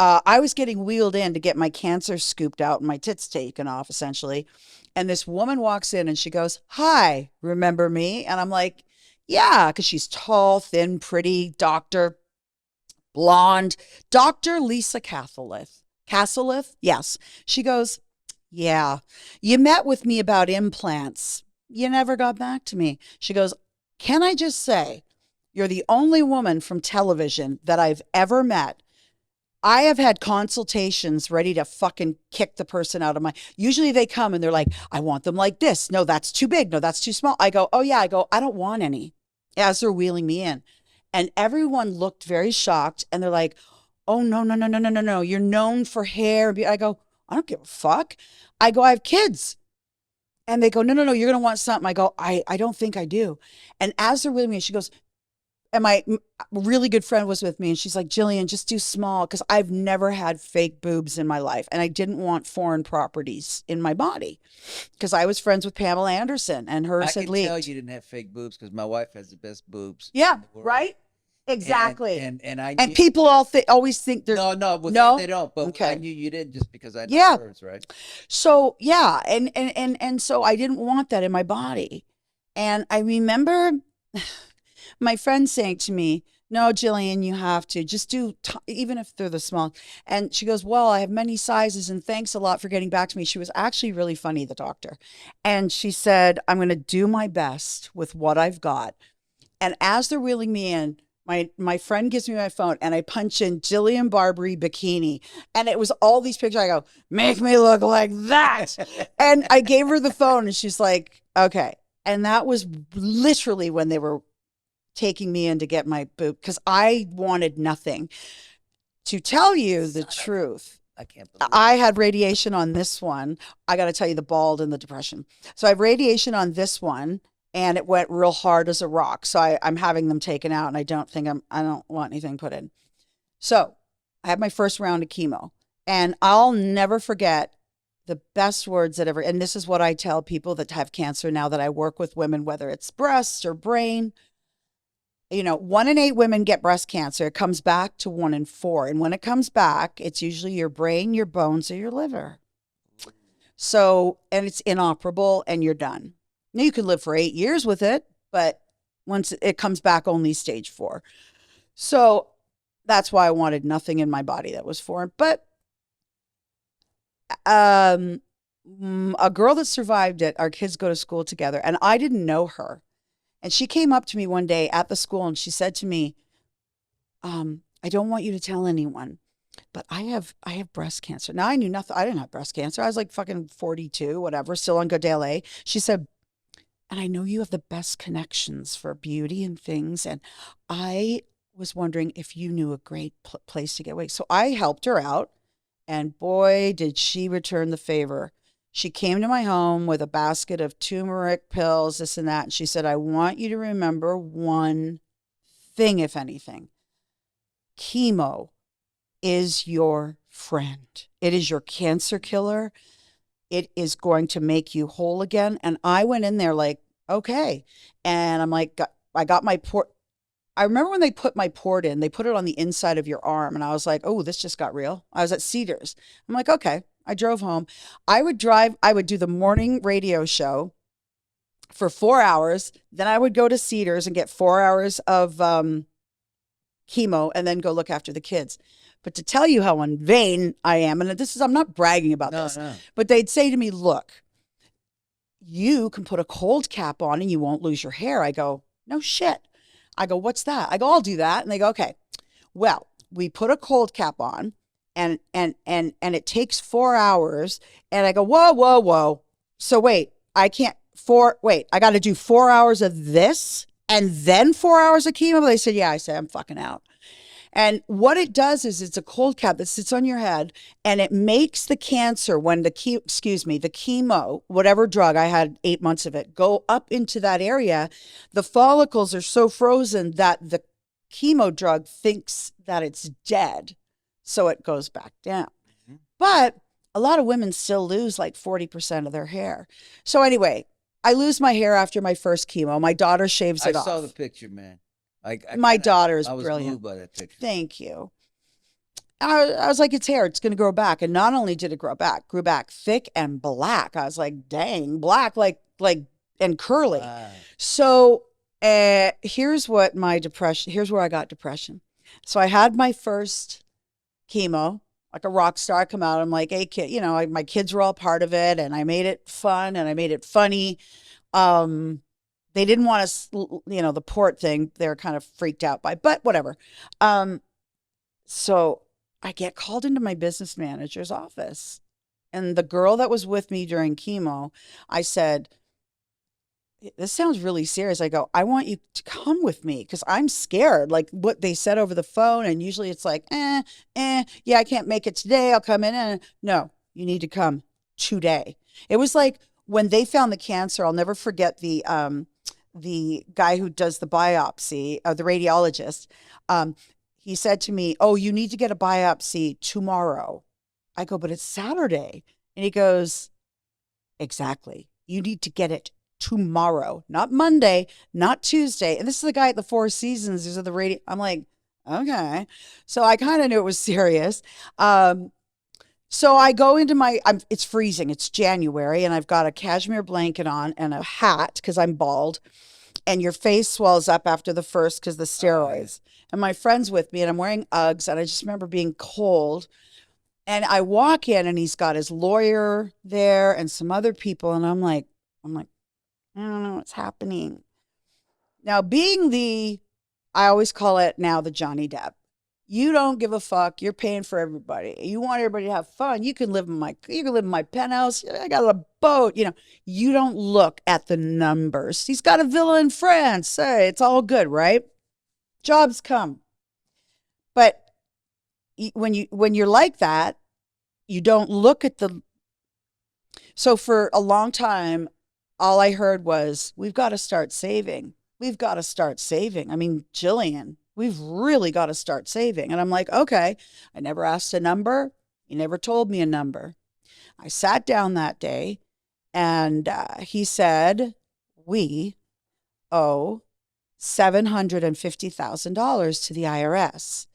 B: I was getting wheeled in to get my cancer scooped out and my tits taken off, essentially. And this woman walks in and she goes, "Hi, remember me?" And I'm like, "Yeah," because she's tall, thin, pretty, doctor, blonde, Dr. Lisa Castleth. Castleth? Yes. She goes, "Yeah, you met with me about implants. You never got back to me." She goes, "Can I just say, you're the only woman from television that I've ever met. I have had consultations ready to fucking kick the person out of my. Usually they come and they're like, I want them like this. No, that's too big. No, that's too small." I go, "Oh, yeah." I go, "I don't want any," as they're wheeling me in. And everyone looked very shocked and they're like, "Oh, no, no, no, no, no, no, no. You're known for hair." I go, "I don't give a fuck." I go, "I have kids." And they go, "No, no, no, you're going to want something." I go, I don't think I do. And as they're wheeling me, she goes, and my really good friend was with me and she's like, "Jillian, just do small," because I've never had fake boobs in my life and I didn't want foreign properties in my body because I was friends with Pamela Anderson and hers
A: I
B: had
A: can tell
B: leaked.
A: you didn't have fake boobs because my wife has the best boobs
B: Yeah,
A: in the world.
B: right? Exactly.
A: And I
B: And
A: knew
B: people always think they're
A: no, with
B: no.
A: they don't. But I
B: Okay.
A: knew you didn't just because I know
B: Yeah.
A: hers, right?
B: So yeah, and so I didn't want that in my body. And I remember my friend saying to me, "No, Jillian, you have to just do, even if they're the small." And she goes, "Well, I have many sizes and thanks a lot for getting back to me." She was actually really funny, the doctor. And she said, "I'm going to do my best with what I've got." And as they're wheeling me in, my friend gives me my phone and I punch in Jillian Barberie bikini. And it was all these pictures. I go, "Make me look like that." And I gave her the phone and she's like, "Okay." And that was literally when they were taking me in to get my boob because I wanted nothing. To tell you the truth,
A: I can't believe
B: I had radiation on this one. I got to tell you the bald and the depression. So I have radiation on this one and it went real hard as a rock. So I'm having them taken out and I don't want anything put in. So I had my first round of chemo and I'll never forget the best words that ever, and this is what I tell people that have cancer now that I work with women, whether it's breast or brain. 1 in 8 women get breast cancer. It comes back to 1 in 4. And when it comes back, it's usually your brain, your bones, or your liver. So, and it's inoperable and you're done. Now you could live for 8 years with it, but once it comes back only stage 4. So that's why I wanted nothing in my body that was foreign. But a girl that survived it, our kids go to school together, and I didn't know her. And she came up to me one day at the school and she said to me, "I don't want you to tell anyone, but I have breast cancer." Now I knew nothing. I didn't have breast cancer. I was like fucking 42, whatever, still on Good Day LA. She said, "And I know you have the best connections for beauty and things. And I was wondering if you knew a great place to get away." So I helped her out. And boy, did she return the favor. She came to my home with a basket of turmeric pills, this and that. And she said, "I want you to remember one thing, if anything. Chemo is your friend. It is your cancer killer. It is going to make you whole again." And I went in there like, okay. And I'm like, I got my port. I remember when they put my port in, they put it on the inside of your arm. And I was like, oh, this just got real. I was at Cedars. I'm like, okay. I drove home. I would do the morning radio show for 4 hours. Then I would go to Cedars and get 4 hours of chemo and then go look after the kids. But to tell you how vain I am, and I'm not bragging about this, but they'd say to me, "Look, you can put a cold cap on and you won't lose your hair." I go, "No shit." I go, "What's that?" I go, "I'll do that." And they go, "Okay." Well, we put a cold cap on and it takes 4 hours. And I go, whoa, whoa, whoa. So wait, I got to do 4 hours of this and then 4 hours of chemo. They said, yeah. I said, I'm fucking out. And what it does is it's a cold cap that sits on your head and it makes the cancer when the chemo, whatever drug, I had 8 months of it, go up into that area. The follicles are so frozen that the chemo drug thinks that it's dead. So it goes back down. Mm-hmm. But a lot of women still lose like 40% of their hair. So anyway, I lose my hair after my first chemo. My daughter shaves it off.
A: I saw the picture, man.
B: My daughter is
A: I was
B: brilliant.
A: moved by that picture.
B: Thank you. I was like, it's hair. It's going to grow back. And not only did it grow back, grew back thick and black. I was like, dang, black, and curly.
A: Wow.
B: So here's what here's where I got depression. So I had my first chemo, like a rock star. I come out. I'm like, hey, kid, my kids were all part of it, and I made it fun and I made it funny. They didn't want us, the port thing. They're kind of freaked out by, but whatever. So I get called into my business manager's office, and the girl that was with me during chemo, I said, this sounds really serious. I go, I want you to come with me because I'm scared. Like what they said over the phone. And usually it's like, yeah, I can't make it today. I'll come in. No, you need to come today. It was like when they found the cancer, I'll never forget the guy who does the biopsy, the radiologist. He said to me, oh, you need to get a biopsy tomorrow. I go, but it's Saturday. And he goes, exactly. You need to get it tomorrow, not Monday, not Tuesday. And this is the guy at the Four Seasons. These are the radio. I'm like, okay. So I kind of knew it was serious. So I go into it's freezing. It's January, and I've got a cashmere blanket on and a hat because I'm bald. And your face swells up after the first because the steroids. And my friend's with me, and I'm wearing Uggs, and I just remember being cold. And I walk in, and he's got his lawyer there and some other people, and I'm like, I don't know what's happening. Now, I always call it now the Johnny Depp. You don't give a fuck. You're paying for everybody. You want everybody to have fun. You can live in my penthouse. I got a boat. You don't look at the numbers. He's got a villa in France. Hey, it's all good, right? Jobs come. But when you're like that, you don't look at so for a long time, all I heard was, we've got to start saving. We've got to start saving. I mean, Jillian, we've really got to start saving. And I'm like, okay. I never asked a number. He never told me a number. I sat down that day, and he said, we owe $750,000 to the IRS.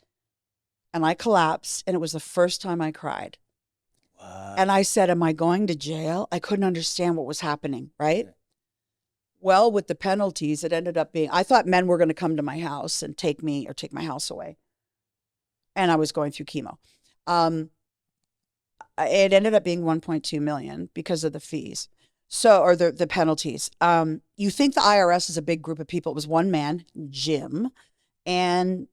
B: And I collapsed, and it was the first time I cried.
A: Wow.
B: And I said, am I going to jail? I couldn't understand what was happening, right? Well, with the penalties, it ended up being, I thought men were going to come to my house and take me or take my house away. And I was going through chemo. It ended up being 1.2 million because of the fees. So, or the penalties. You think the IRS is a big group of people. It was one man, Jim, and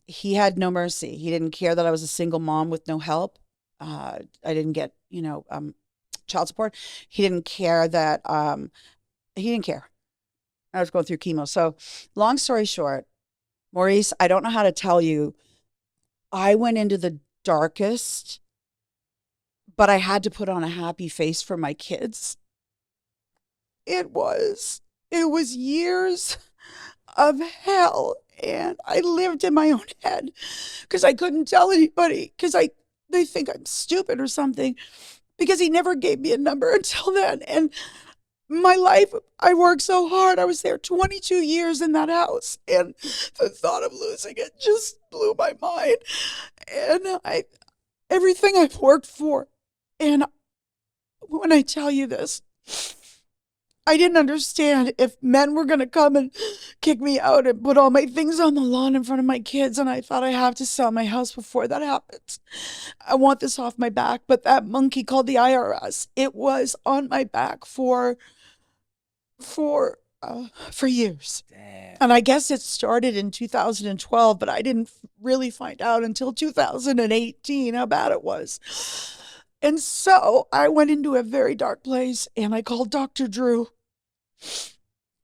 B: he had no mercy. He didn't care that I was a single mom with no help. I didn't get, child support. He didn't care that, he didn't care. I was going through chemo. So long story short, Maurice, I don't know how to tell you. I went into the darkest, but I had to put on a happy face for my kids. It was years of hell. And I lived in my own head because I couldn't tell anybody because they think I'm stupid or something, because he never gave me a number until then. And my life, I worked so hard. I was there 22 years in that house, and the thought of losing it just blew my mind. And everything I've worked for, and when I tell you this, I didn't understand if men were going to come and kick me out and put all my things on the lawn in front of my kids. And I thought, I have to sell my house before that happens. I want this off my back. But that monkey called the IRS, it was on my back for years.
A: Damn.
B: And I guess it started in 2012, but I didn't really find out until 2018 how bad it was. And so I went into a very dark place, and I called Dr. Drew.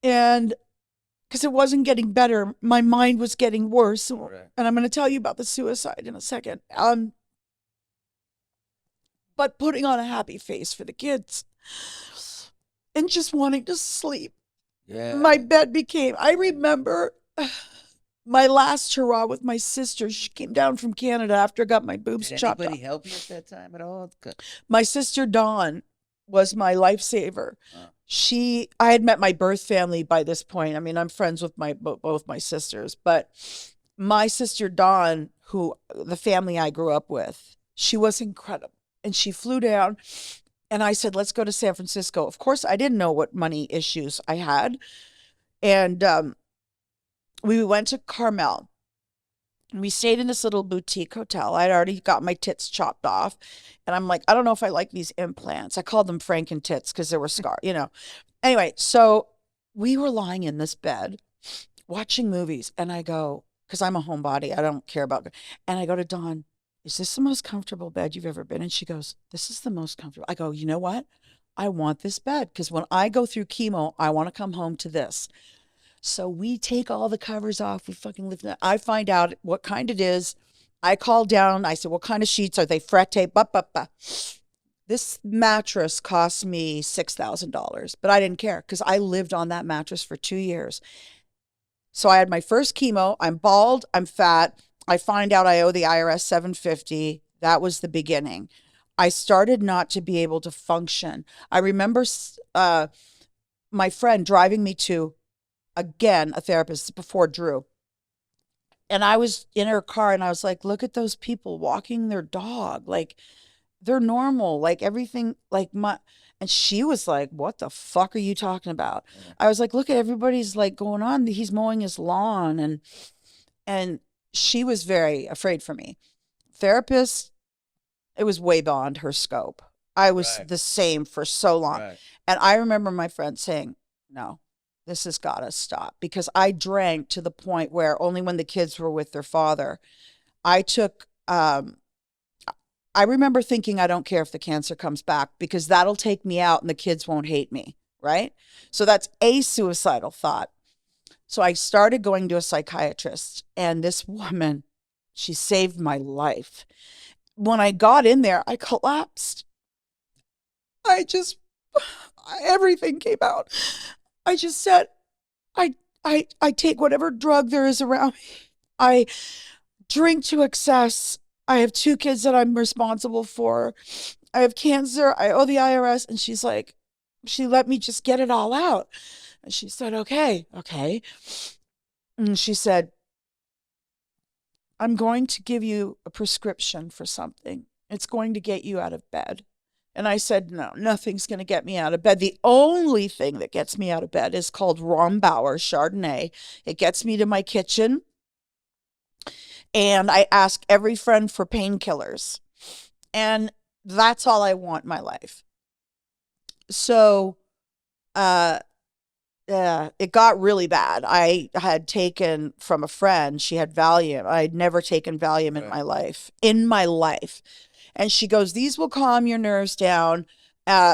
B: And because it wasn't getting better, my mind was getting worse.
A: Right.
B: And I'm going to tell you about the suicide in a second. But putting on a happy face for the kids and just wanting to sleep.
A: Yeah.
B: My bed I remember my last hurrah with my sister. She came down from Canada after I got my boobs
A: Did
B: chopped off.
A: anybody help you at that time at all?
B: My sister Dawn was my lifesaver.
A: Oh.
B: I had met my birth family by this point. I mean, I'm friends with both my sisters, but my sister Dawn, who the family I grew up with, she was incredible. And she flew down and I said, let's go to San Francisco. Of course, I didn't know what money issues I had. And we went to Carmel. We stayed in this little boutique hotel. I'd already got my tits chopped off. And I'm like, I don't know if I like these implants. I called them Franken tits because they were scar, you know. Anyway, so we were lying in this bed watching movies. And I go, because I'm a homebody, I don't care about. And I go to Dawn, is this the most comfortable bed you've ever been in? She goes, this is the most comfortable. I go, you know what? I want this bed because when I go through chemo, I want to come home to this. So we take all the covers off. We fucking lift it. I find out what kind it is. I call down. I said, what kind of sheets are they? Frette? This mattress cost me $6,000, but I didn't care because I lived on that mattress for 2 years. So I had my first chemo. I'm bald. I'm fat. I find out I owe the IRS $750. That was the beginning. I started not to be able to function. I remember my friend driving me to, again, a therapist before Drew. And I was in her car and I was like, look at those people walking their dog. Like, they're normal. Like, everything, like, and she was like, what the fuck are you talking about? I was like, look at everybody's like going on. He's mowing his lawn. And she was very afraid for me. Therapist, it was way beyond her scope. I was
A: Right.
B: the same for so long.
A: Right.
B: And I remember my friend saying, no, this has got to stop, because I drank to the point where only when the kids were with their father, I took, I remember thinking, I don't care if the cancer comes back because that'll take me out and the kids won't hate me. Right. So that's a suicidal thought. So I started going to a psychiatrist, and this woman, she saved my life. When I got in there, I collapsed. I just, everything came out. I just said, I take whatever drug there is around me. I drink to excess. I have 2 kids that I'm responsible for. I have cancer. I owe the IRS. And she's like, she let me just get it all out. And she said, okay. And she said, I'm going to give you a prescription for something. It's going to get you out of bed. And I said, no, nothing's going to get me out of bed. The only thing that gets me out of bed is called Rombauer Chardonnay. It gets me to my kitchen. And I ask every friend for painkillers. And that's all I want in my life. So, it got really bad. I had taken from a friend, she had Valium. I'd never taken Valium in my life. And she goes, these will calm your nerves down.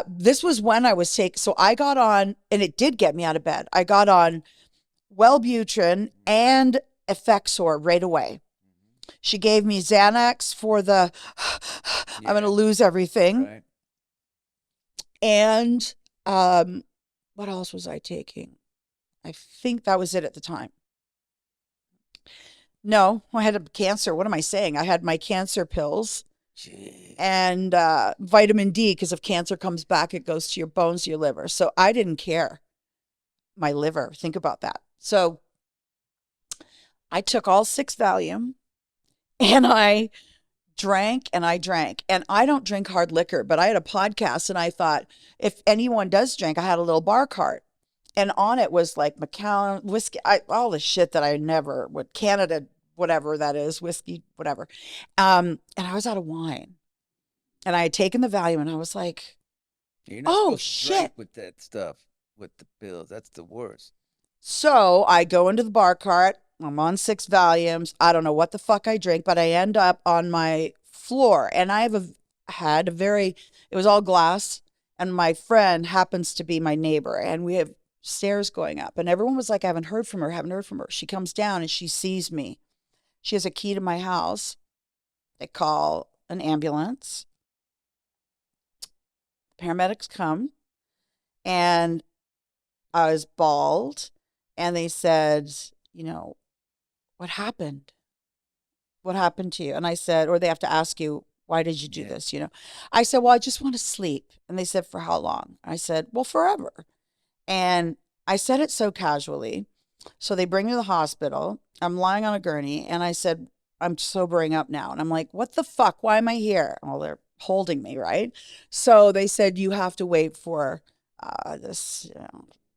B: This was when I was sick. So I got on, and it did get me out of bed. I got on Wellbutrin and Effexor right away. She gave me Xanax for the, I'm going to lose everything.
A: Right.
B: And what else was I taking? I think that was it at the time. No, I had cancer. What am I saying? I had my cancer pills.
A: Jeez.
B: And vitamin D, because if cancer comes back, it goes to your bones, to your liver. So I didn't care. My liver, think about that. So I took all 6 Valium, and I drank and I drank. And I don't drink hard liquor, but I had a podcast, and I thought, if anyone does drink, I had a little bar cart. And on it was like Macallan, whiskey, all the shit that I never would, Canada, whatever that is, whiskey, whatever. And I was out of wine. And I had taken the Valium, and I was like,
A: You're not
B: oh,
A: supposed to drink
B: shit.
A: with that stuff, with the pills. That's the worst.
B: So I go into the bar cart. I'm on 6 Valiums. I don't know what the fuck I drink, but I end up on my floor. And I had a very, it was all glass. And my friend happens to be my neighbor. And we have stairs going up. And everyone was like, I haven't heard from her. She comes down and she sees me. She has a key to my house. They call an ambulance. Paramedics come, and I was bald, and they said, you know, what happened? What happened to you? And I said, or they have to ask you, why did you do this? You know, I said, well, I just want to sleep. And they said, for how long? I said, well, forever. And I said it so casually. So they bring me to the hospital. I'm lying on a gurney, and I said, I'm sobering up now. And I'm like, what the fuck? Why am I here? Well, they're holding me, right? So they said, you have to wait for this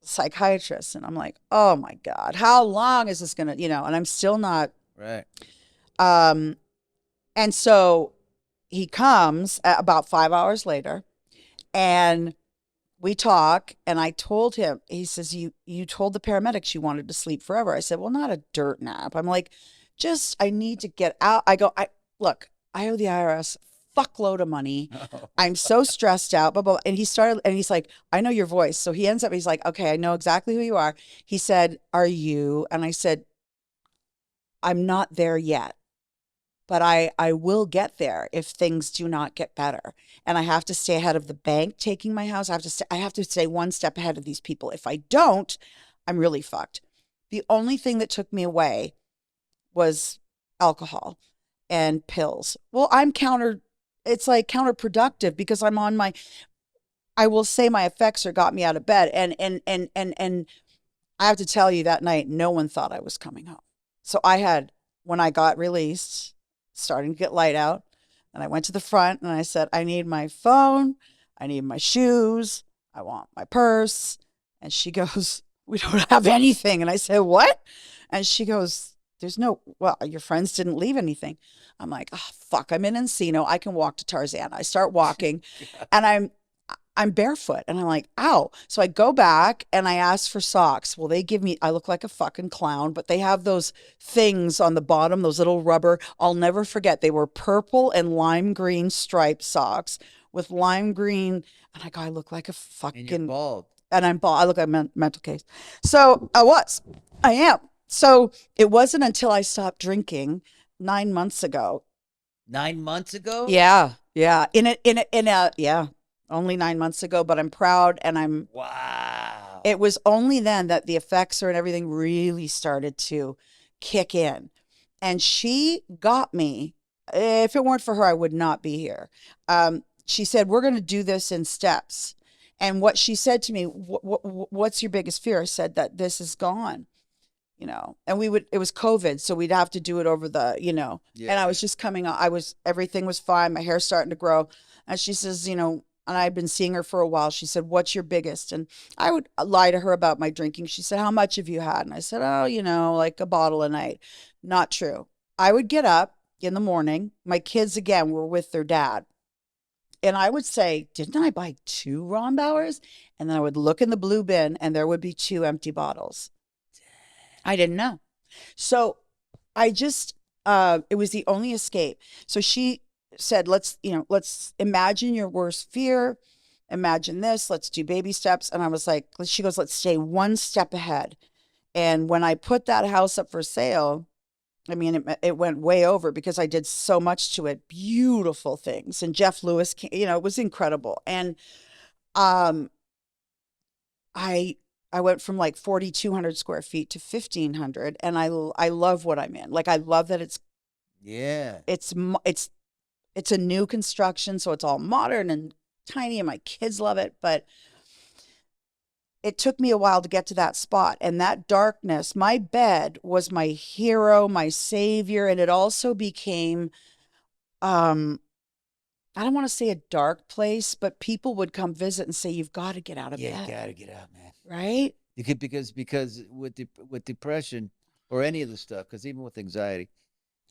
B: psychiatrist. And I'm like, oh my God, how long is this going to, and I'm still not.
A: Right.
B: And so he comes about 5 hours later, and we talk, and I told him, he says, you told the paramedics you wanted to sleep forever. I said, well, not a dirt nap. I'm like, I need to get out. Look, I owe the IRS fuckload of money. I'm so stressed out, blah, blah, blah. And he's like, I know your voice. So he's like, okay, I know exactly who you are. He said, are you? And I said, I'm not there yet, but I will get there if things do not get better. And I have to stay ahead of the bank taking my house. I have to stay one step ahead of these people. If I don't, I'm really fucked. The only thing that took me away was alcohol and pills. Well, it's like counterproductive because I will say my effects got me out of bed. And I have to tell you, that night, no one thought I was coming home. So when I got released, starting to get light out, and I went to the front and I said, I need my phone, I need my shoes, I want my purse. And she goes, we don't have anything. And I said, what? And she goes, well, your friends didn't leave anything. I'm like, oh, fuck, I'm in Encino. I can walk to Tarzana. I start walking and I'm barefoot, and I'm like, ow. So I go back and I ask for socks. Well, I look like a fucking clown, but they have those things on the bottom, those little rubber. I'll never forget. They were purple and lime green striped socks with lime green. And I go, I look like a fucking.
A: And you're bald.
B: And I'm bald. I look like a mental case. So I am. So it wasn't until I stopped drinking 9 months ago.
A: 9 months ago?
B: Yeah. Yeah. Yeah. Only 9 months ago, but I'm proud, and
A: wow.
B: It was only then that the effects and everything really started to kick in. And she got me. If it weren't for her, I would not be here. She said, we're going to do this in steps. And what she said to me, what's your biggest fear? I said that this is gone, and it was COVID. So we'd have to do it over yeah. And I was just coming on. Everything was fine. My hair's starting to grow. And she says, and I'd been seeing her for a while. She said, what's your biggest? And I would lie to her about my drinking. She said, how much have you had? And I said, oh, like a bottle a night. Not true. I would get up in the morning. My kids, again, were with their dad. And I would say, didn't I buy 2 Rombauers? And then I would look in the blue bin, and there would be 2 empty bottles. I didn't know. So I just, it was the only escape. So she said, let's imagine your worst fear. Imagine this. Let's do baby steps. And I was like, she goes, let's stay one step ahead. And when I put that house up for sale, I mean, it went way over because I did so much to it. Beautiful things. And Jeff Lewis, it was incredible. And I went from like 4,200 square feet to 1,500. And I love what I'm in. Like, I love that it's a new construction, so it's all modern and tiny, and my kids love it. But it took me a while to get to that spot. And that darkness, my bed was my hero, my savior. And it also became, I don't want to say a dark place, but people would come visit and say, you've got to get out of bed.
A: Yeah, you got to get out, man.
B: Right?
A: You could, because with depression or any of the stuff, because even with anxiety,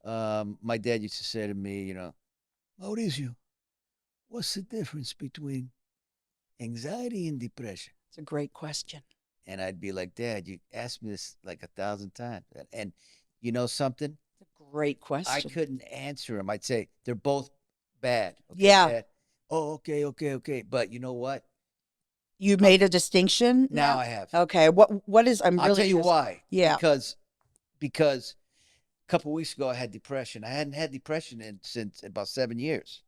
A: my dad used to say to me, Mauricio, what's the difference between anxiety and depression?
B: It's a great question.
A: And I'd be like, Dad, you asked me this like 1,000 times. And you know something?
B: It's a great question.
A: I couldn't answer him. I'd say, they're both bad. Okay,
B: yeah.
A: Dad. Oh, okay. But you know what?
B: You made a distinction?
A: Now I have.
B: Okay. What is,
A: I'll tell you why.
B: Yeah.
A: Because a couple of weeks ago, I had depression. I hadn't had depression since about 7 years.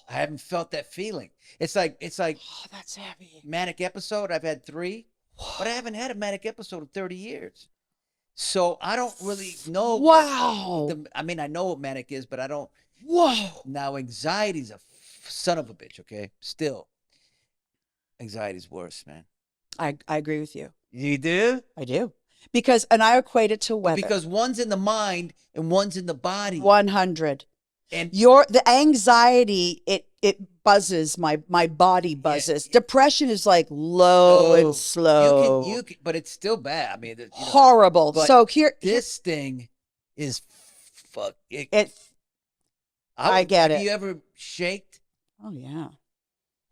A: I haven't felt that feeling. It's like
B: oh, that's heavy.
A: Manic episode. I've had 3, but I haven't had a manic episode in 30 years. So I don't really know.
B: Wow.
A: I mean, I know what manic is, but I don't.
B: Whoa.
A: Now, anxiety's a son of a bitch, okay? Still, anxiety's worse, man.
B: I agree with you.
A: You do?
B: I do. Because, and I equate it to weather.
A: Because one's in the mind and one's in the body.
B: 100.
A: And
B: The anxiety, it buzzes, my body buzzes. Depression is like low and slow.
A: You can, but it's still bad. I mean,
B: horrible.
A: But
B: so here,
A: this thing is fuck.
B: I get it.
A: Have you ever shaked?
B: Oh yeah.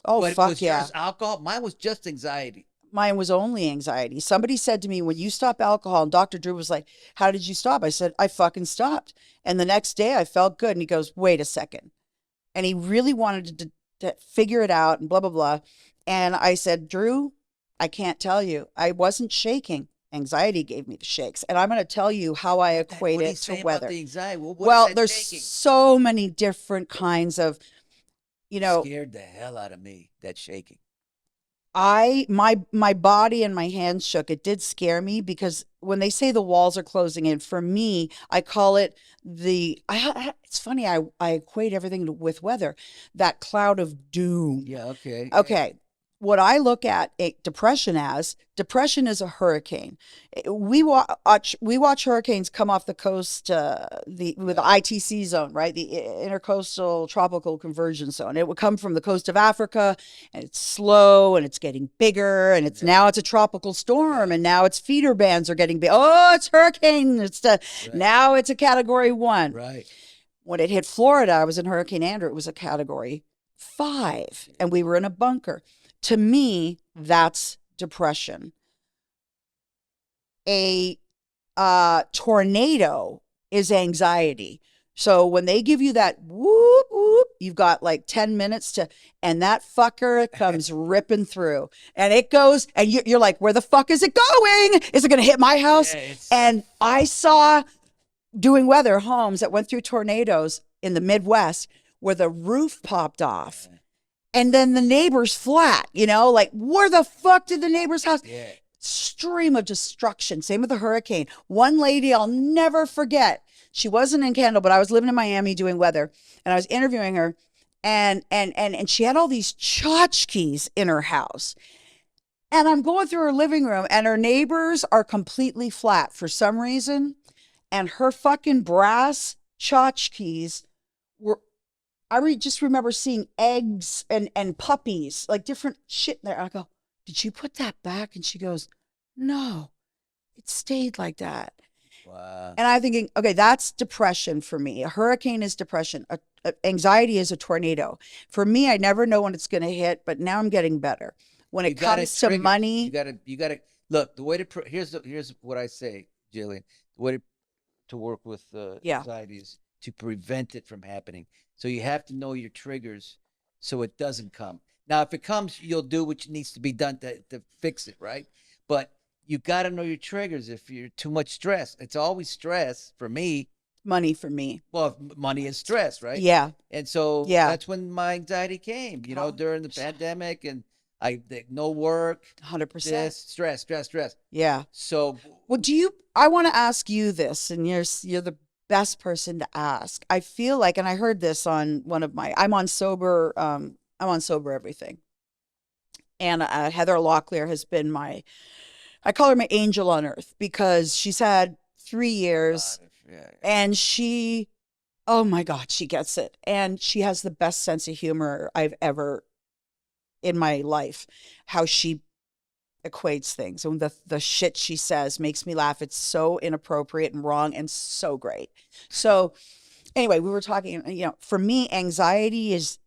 B: Oh
A: but
B: fuck
A: was
B: yeah.
A: Yours alcohol? Mine was just anxiety.
B: Mine was only anxiety. Somebody said to me, when you stop alcohol, and Dr. Drew was like, how did you stop? I said, I fucking stopped. And the next day I felt good. And he goes, wait a second. And he really wanted to figure it out and blah, blah, blah. And I said, Drew, I can't tell you. I wasn't shaking. Anxiety gave me the shakes. And I'm going to tell you how I equate it to weather.
A: About the anxiety?
B: Well, there's so many different kinds of,
A: scared the hell out of me, that shaking.
B: My body and my hands shook. It did scare me because when they say the walls are closing in, for me, I call it it's funny. I equate everything with weather, that cloud of doom.
A: Yeah. Okay.
B: Okay. What I look at depression is a hurricane. We watch hurricanes come off the coast, with the ITC zone, right? The Intercoastal Tropical Convergence Zone. It would come from the coast of Africa, and it's slow, and it's getting bigger, and now it's a tropical storm, and now its feeder bands are getting big. Oh, it's hurricane. Now it's a Category 1.
A: Right.
B: When it hit Florida, I was in Hurricane Andrew. It was a Category 5, and we were in a bunker. To me, that's depression. A tornado is anxiety. So when they give you that whoop, whoop, you've got like 10 minutes and that fucker comes ripping through. And it goes, and you're like, where the fuck is it going? Is it going to hit my house? Yeah, and I saw, doing weather, homes that went through tornadoes in the Midwest where the roof popped off. And then the neighbor's flat, like, where the fuck did the neighbor's house? Yeah. Stream of destruction. Same with the hurricane. One lady I'll never forget. She wasn't in Kendall, but I was living in Miami doing weather, and I was interviewing her, and she had all these tchotchkes in her house. And I'm going through her living room, and her neighbors are completely flat for some reason, and her fucking brass tchotchkes were. I just remember seeing eggs and puppies, like different shit in there. I go, did you put that back? And she goes, no, it stayed like that. Wow. And I'm thinking, okay, that's depression for me. A hurricane is depression. Anxiety is a tornado. For me, I never know when it's going to hit, but now I'm getting better. When it comes to money.
A: You gotta look, the way to, here's what I say, Jillian, the way to work with anxiety is to prevent it from happening. So you have to know your triggers so it doesn't come. Now, if it comes, you'll do what needs to be done to fix it, right? But you got to know your triggers if you're too much stress. It's always stress for me.
B: Money for me.
A: Well, money is stress, right?
B: Yeah.
A: And so that's when my anxiety came, during the pandemic, and no work.
B: 100%.
A: Stress. Yeah. So.
B: Well, I want to ask you this, and you're the best person to ask. I feel like, and I heard this on one of I'm on sober everything. And Heather Locklear has been I call her my angel on earth, because she's had 3 years and she, oh my God, she gets it. And she has the best sense of humor I've ever in my life. How she equates things, and the shit she says makes me laugh. It's so inappropriate and wrong and so great. So anyway, we were talking, for me, anxiety is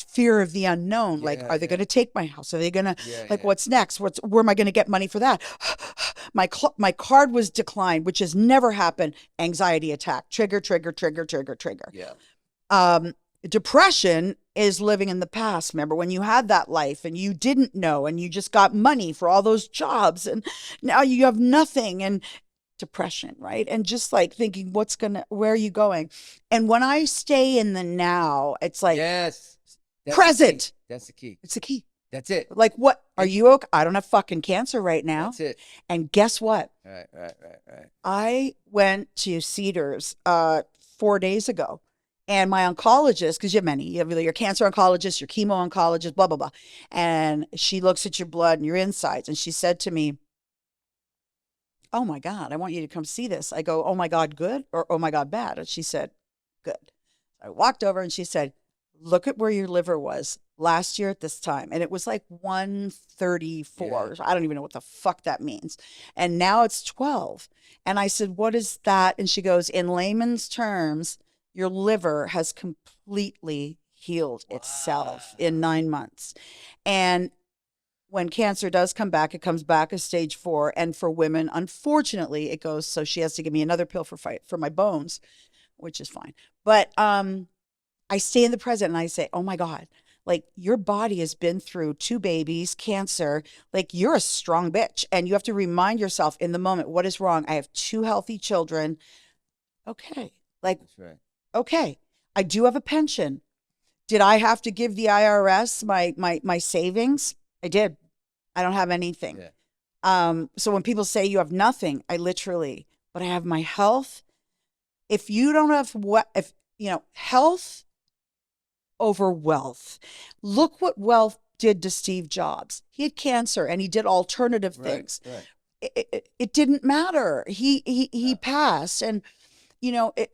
B: fear of the unknown. Like, are they going to take my house? Are they going to, what's next? Where am I going to get money for that? My card was declined, which has never happened. Anxiety attack, trigger. Yeah. Depression is living in the past. Remember when you had that life and you didn't know, and you just got money for all those jobs, and now you have nothing, and depression, right? And just like thinking, where are you going? And when I stay in the now, it's like,
A: yes,
B: present.
A: That's the key.
B: It's the key.
A: That's it.
B: Like, what? Are you okay? I don't have fucking cancer right now.
A: That's it.
B: And guess what?
A: Right.
B: I went to Cedars 4 days ago. And my oncologist, because you have many, you have your cancer oncologist, your chemo oncologist, blah, blah, blah. And she looks at your blood and your insides. And she said to me, oh my God, I want you to come see this. I go, oh my God, good or oh my God, bad? And she said, good. I walked over and she said, look at where your liver was last year at this time. And it was like 134.
A: Yeah.
B: I don't even know what the fuck that means. And now it's 12. And I said, what is that? And she goes, in layman's terms, your liver has completely healed itself in 9 months. And when cancer does come back, it comes back as stage 4. And for women, unfortunately, it goes, so she has to give me another pill for my bones, which is fine. But I stay in the present and I say, oh my God, like your body has been through 2 babies, cancer, like you're a strong bitch. And you have to remind yourself in the moment, what is wrong? I have 2 healthy children. Okay. Like,
A: That's right.
B: okay, I do have a pension. Did I have to give the IRS my savings? I did. I don't have anything.
A: Yeah.
B: So when people say you have nothing, but I have my health. If you don't have health over wealth. Look what wealth did to Steve Jobs. He had cancer and he did alternative things.
A: Right.
B: It didn't matter. He passed. And,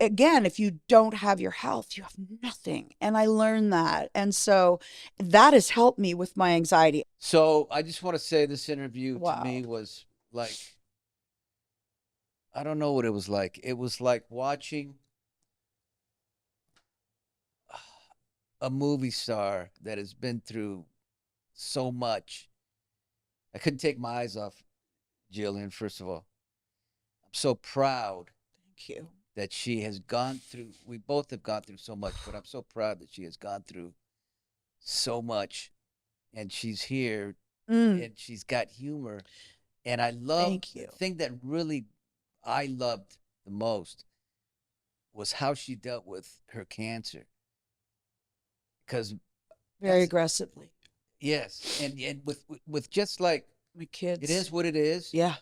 B: again, if you don't have your health, you have nothing. And I learned that. And so that has helped me with my anxiety.
A: So I just want to say this interview
B: Wow.
A: to me was like, I don't know what it was like. It was like watching a movie star that has been through so much. I couldn't take my eyes off Jillian, first of all. I'm so proud
B: Thank you.
A: that she has gone through, we both have gone through so much, but I'm so proud that she has gone through so much. And she's here and she's got humor. And I love
B: Thank you.
A: the thing that really I loved the most was how she dealt with her cancer. Because
B: Very aggressively.
A: yes, and with just like
B: My kids.
A: it is what it is.
B: Yeah.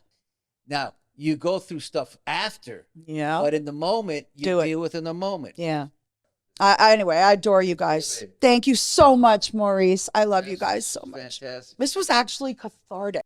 A: Now you go through stuff after,
B: Yeah.
A: but in the moment you
B: Do it.
A: deal with in the moment.
B: Yeah. Anyway, I adore you guys. Thank you so much, Maurice. I love you guys so much.
A: Fantastic.
B: This was actually cathartic.